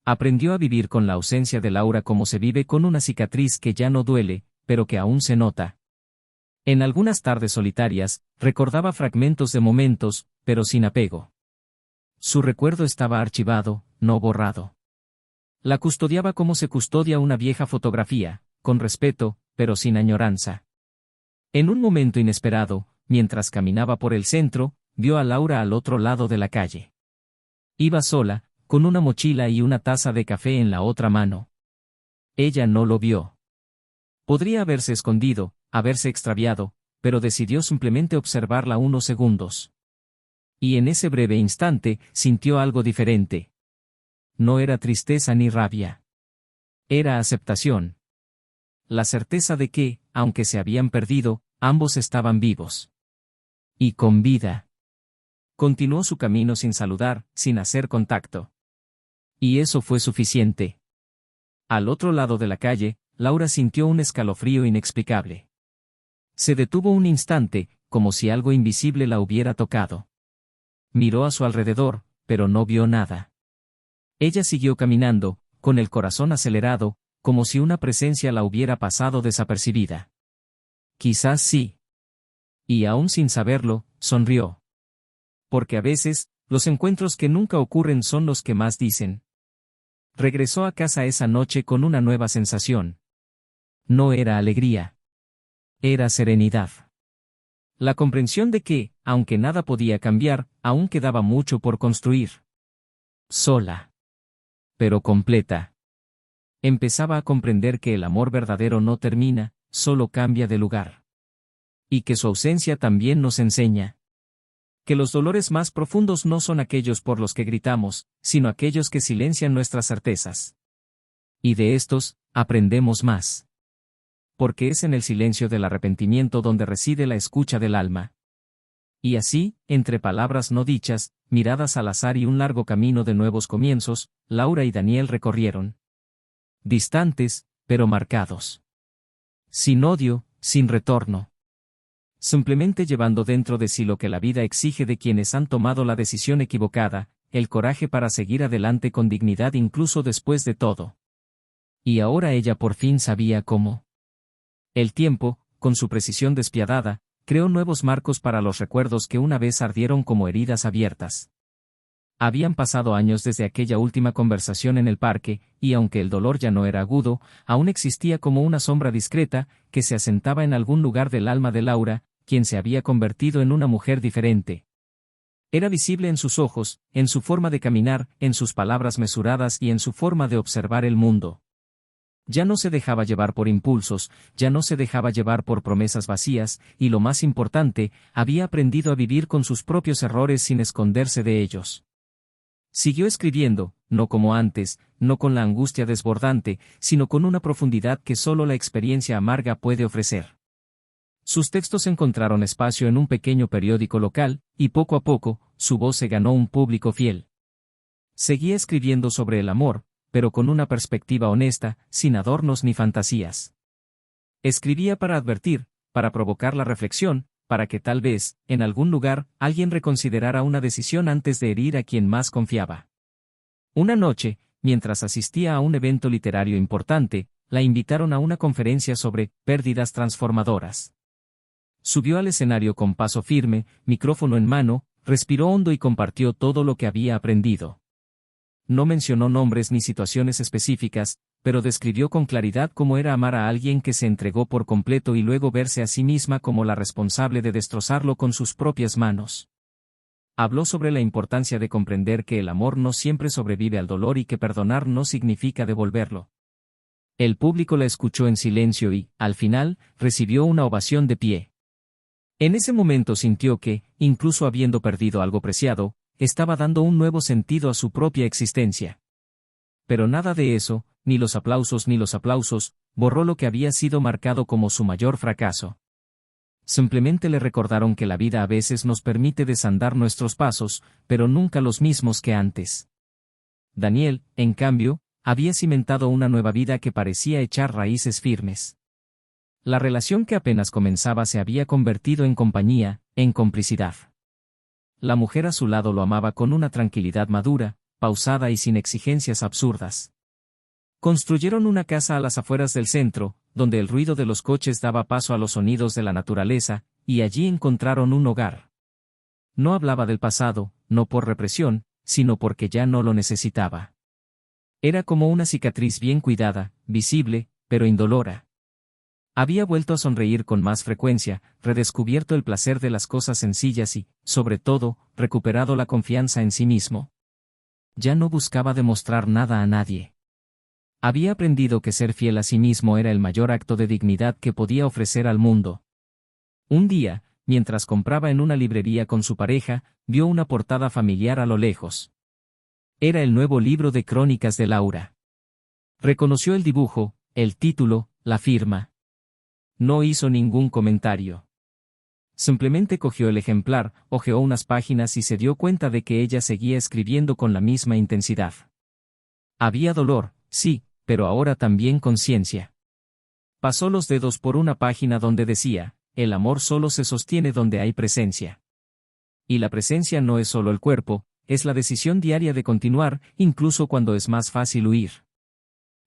Speaker 1: Aprendió a vivir con la ausencia de Laura como se vive con una cicatriz que ya no duele, pero que aún se nota. En algunas tardes solitarias, recordaba fragmentos de momentos, pero sin apego. Su recuerdo estaba archivado, no borrado. La custodiaba como se custodia una vieja fotografía, con respeto, pero sin añoranza. En un momento inesperado, mientras caminaba por el centro, vio a Laura al otro lado de la calle. Iba sola, con una mochila y una taza de café en la otra mano. Ella no lo vio. Podría haberse escondido, haberse extraviado, pero decidió simplemente observarla unos segundos. Y en ese breve instante, sintió algo diferente. No era tristeza ni rabia. Era aceptación. la certeza de que, aunque se habían perdido, ambos estaban vivos. Y con vida. Continuó su camino sin saludar, sin hacer contacto. Y eso fue suficiente. Al otro lado de la calle, Laura sintió un escalofrío inexplicable. Se detuvo un instante, como si algo invisible la hubiera tocado. Miró a su alrededor, pero no vio nada. Ella siguió caminando, con el corazón acelerado, como si una presencia la hubiera pasado desapercibida. Quizás sí. Y aún sin saberlo, sonrió. Porque a veces, los encuentros que nunca ocurren son los que más dicen. Regresó a casa esa noche con una nueva sensación. No era alegría. Era serenidad. La comprensión de que, aunque nada podía cambiar, aún quedaba mucho por construir. Sola. Pero completa. Empezaba a comprender que el amor verdadero no termina, solo cambia de lugar. Y que su ausencia también nos enseña. Que los dolores más profundos no son aquellos por los que gritamos, sino aquellos que silencian nuestras certezas. Y de estos, aprendemos más. Porque es en el silencio del arrepentimiento donde reside la escucha del alma. Y así, entre palabras no dichas, miradas al azar y un largo camino de nuevos comienzos, Laura y Daniel recorrieron. Distantes, pero marcados. Sin odio, sin retorno. Simplemente llevando dentro de sí lo que la vida exige de quienes han tomado la decisión equivocada, el coraje para seguir adelante con dignidad incluso después de todo. Y ahora ella por fin sabía cómo. El tiempo, con su precisión despiadada, creó nuevos marcos para los recuerdos que una vez ardieron como heridas abiertas. Habían pasado años desde aquella última conversación en el parque, y aunque el dolor ya no era agudo, aún existía como una sombra discreta, que se asentaba en algún lugar del alma de Laura, quien se había convertido en una mujer diferente. Era visible en sus ojos, en su forma de caminar, en sus palabras mesuradas y en su forma de observar el mundo. Ya no se dejaba llevar por impulsos, ya no se dejaba llevar por promesas vacías, y lo más importante, había aprendido a vivir con sus propios errores sin esconderse de ellos. Siguió escribiendo, no como antes, no con la angustia desbordante, sino con una profundidad que solo la experiencia amarga puede ofrecer. Sus textos encontraron espacio en un pequeño periódico local, y poco a poco, su voz se ganó un público fiel. Seguía escribiendo sobre el amor, pero con una perspectiva honesta, sin adornos ni fantasías. Escribía para advertir, para provocar la reflexión, para que tal vez, en algún lugar, alguien reconsiderara una decisión antes de herir a quien más confiaba. Una noche, mientras asistía a un evento literario importante, la invitaron a una conferencia sobre pérdidas transformadoras. Subió al escenario con paso firme, micrófono en mano, respiró hondo y compartió todo lo que había aprendido. No mencionó nombres ni situaciones específicas, pero describió con claridad cómo era amar a alguien que se entregó por completo y luego verse a sí misma como la responsable de destrozarlo con sus propias manos. Habló sobre la importancia de comprender que el amor no siempre sobrevive al dolor y que perdonar no significa devolverlo. El público la escuchó en silencio y, al final, recibió una ovación de pie. En ese momento sintió que, incluso habiendo perdido algo preciado, estaba dando un nuevo sentido a su propia existencia. Pero nada de eso, ni los aplausos, borró lo que había sido marcado como su mayor fracaso. Simplemente le recordaron que la vida a veces nos permite desandar nuestros pasos, pero nunca los mismos que antes. Daniel, en cambio, había cimentado una nueva vida que parecía echar raíces firmes. La relación que apenas comenzaba se había convertido en compañía, en complicidad. La mujer a su lado lo amaba con una tranquilidad madura, pausada y sin exigencias absurdas. Construyeron una casa a las afueras del centro, donde el ruido de los coches daba paso a los sonidos de la naturaleza, y allí encontraron un hogar. No hablaba del pasado, no por represión, sino porque ya no lo necesitaba. Era como una cicatriz bien cuidada, visible, pero indolora. Había vuelto a sonreír con más frecuencia, redescubierto el placer de las cosas sencillas y, sobre todo, recuperado la confianza en sí mismo. Ya no buscaba demostrar nada a nadie. Había aprendido que ser fiel a sí mismo era el mayor acto de dignidad que podía ofrecer al mundo. Un día, mientras compraba en una librería con su pareja, vio una portada familiar a lo lejos. Era el nuevo libro de crónicas de Laura. Reconoció el dibujo, El título, la firma. No hizo ningún comentario. Simplemente cogió el ejemplar, hojeó unas páginas y se dio cuenta de que ella seguía escribiendo con la misma intensidad. Había dolor, sí, pero ahora también conciencia. Pasó los dedos por una página donde decía, el amor solo se sostiene donde hay presencia. Y la presencia no es solo el cuerpo, es la decisión diaria de continuar, incluso cuando es más fácil huir.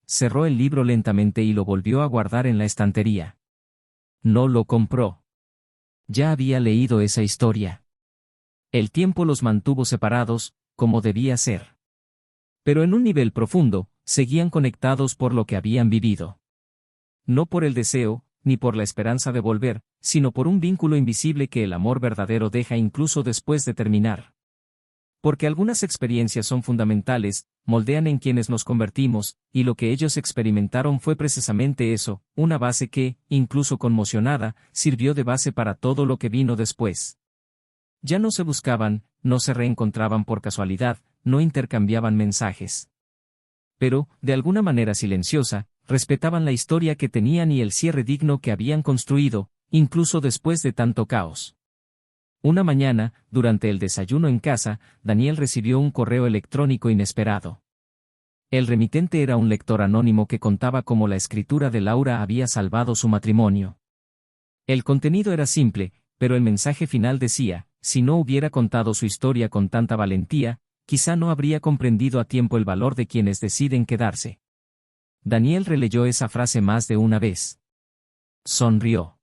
Speaker 1: Cerró el libro lentamente y lo volvió a guardar en la estantería. No lo compró. Ya había leído esa historia. El tiempo los mantuvo separados, como debía ser. Pero en un nivel profundo, seguían conectados por lo que habían vivido. No por el deseo, ni por la esperanza de volver, sino por un vínculo invisible que el amor verdadero deja incluso después de terminar. Porque algunas experiencias son fundamentales, moldean en quienes nos convertimos, y lo que ellos experimentaron fue precisamente eso, una base que, incluso conmocionada, sirvió de base para todo lo que vino después. Ya no se buscaban, no se reencontraban por casualidad, no intercambiaban mensajes. Pero, de alguna manera silenciosa, respetaban la historia que tenían y el cierre digno que habían construido, incluso después de tanto caos. Una mañana, durante el desayuno en casa, Daniel recibió un correo electrónico inesperado. El remitente era un lector anónimo que contaba cómo la escritura de Laura había salvado su matrimonio. El contenido era simple, pero el mensaje final decía, si no hubiera contado su historia con tanta valentía, quizá no habría comprendido a tiempo el valor de quienes deciden quedarse. Daniel releyó esa frase más de una vez. Sonrió.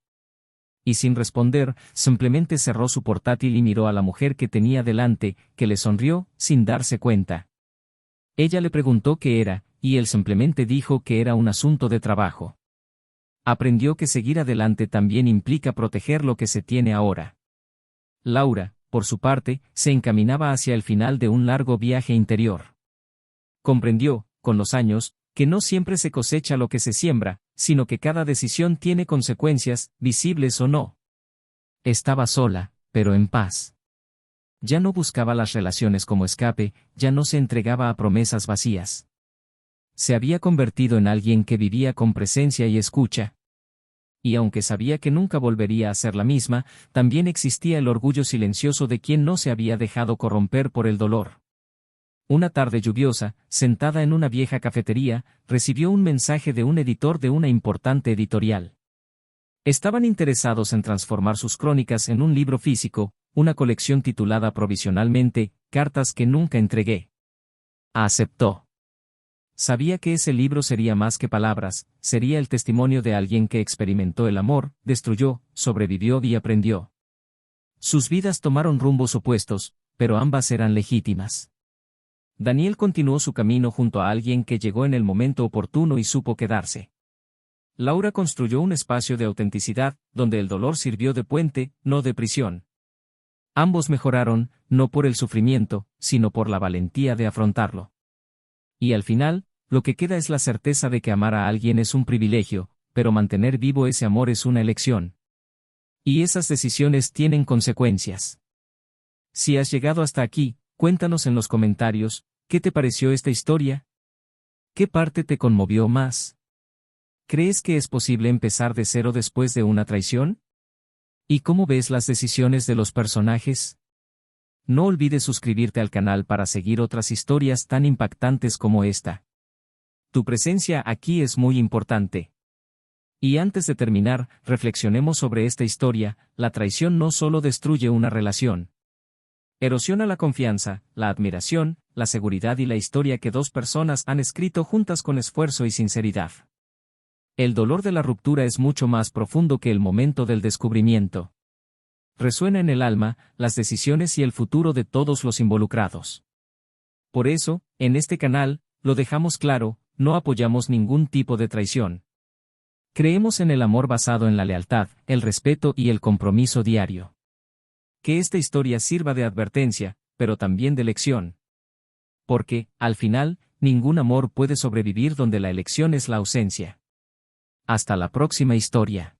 Speaker 1: Y sin responder, simplemente cerró su portátil y miró a la mujer que tenía delante, que le sonrió, sin darse cuenta. Ella le preguntó qué era, y él simplemente dijo que era un asunto de trabajo. Aprendió que seguir adelante también implica proteger lo que se tiene ahora. Laura, por su parte, se encaminaba hacia el final de un largo viaje interior. Comprendió, con los años, que no siempre se cosecha lo que se siembra, sino que cada decisión tiene consecuencias, visibles o no. Estaba sola, pero en paz. Ya no buscaba las relaciones como escape, ya no se entregaba a promesas vacías. Se había convertido en alguien que vivía con presencia y escucha. Y aunque sabía que nunca volvería a ser la misma, también existía el orgullo silencioso de quien no se había dejado corromper por el dolor. Una tarde lluviosa, sentada en una vieja cafetería, recibió un mensaje de un editor de una importante editorial. Estaban interesados en transformar sus crónicas en un libro físico, una colección titulada provisionalmente, Cartas que nunca entregué. Aceptó. Sabía que ese libro sería más que palabras, sería el testimonio de alguien que experimentó el amor, destruyó, sobrevivió y aprendió. Sus vidas tomaron rumbos opuestos, pero ambas eran legítimas. Daniel continuó su camino junto a alguien que llegó en el momento oportuno y supo quedarse. Laura construyó un espacio de autenticidad, donde el dolor sirvió de puente, no de prisión. Ambos mejoraron, no por el sufrimiento, sino por la valentía de afrontarlo. Y al final, lo que queda es la certeza de que amar a alguien es un privilegio, pero mantener vivo ese amor es una elección. Y esas decisiones tienen consecuencias. Si has llegado hasta aquí, cuéntanos en los comentarios, ¿qué te pareció esta historia? ¿Qué parte te conmovió más? ¿Crees que es posible empezar de cero después de una traición? ¿Y cómo ves las decisiones de los personajes? No olvides suscribirte al canal para seguir otras historias tan impactantes como esta. Tu presencia aquí es muy importante. Y antes de terminar, reflexionemos sobre esta historia. La traición no solo destruye una relación. Erosiona la confianza, la admiración, la seguridad y la historia que dos personas han escrito juntas con esfuerzo y sinceridad. El dolor de la ruptura es mucho más profundo que el momento del descubrimiento. Resuena en el alma, las decisiones y el futuro de todos los involucrados. Por eso, en este canal, lo dejamos claro, no apoyamos ningún tipo de traición. Creemos en el amor basado en la lealtad, el respeto y el compromiso diario. Que esta historia sirva de advertencia, pero también de lección. Porque, al final, ningún amor puede sobrevivir donde la elección es la ausencia. Hasta la próxima historia.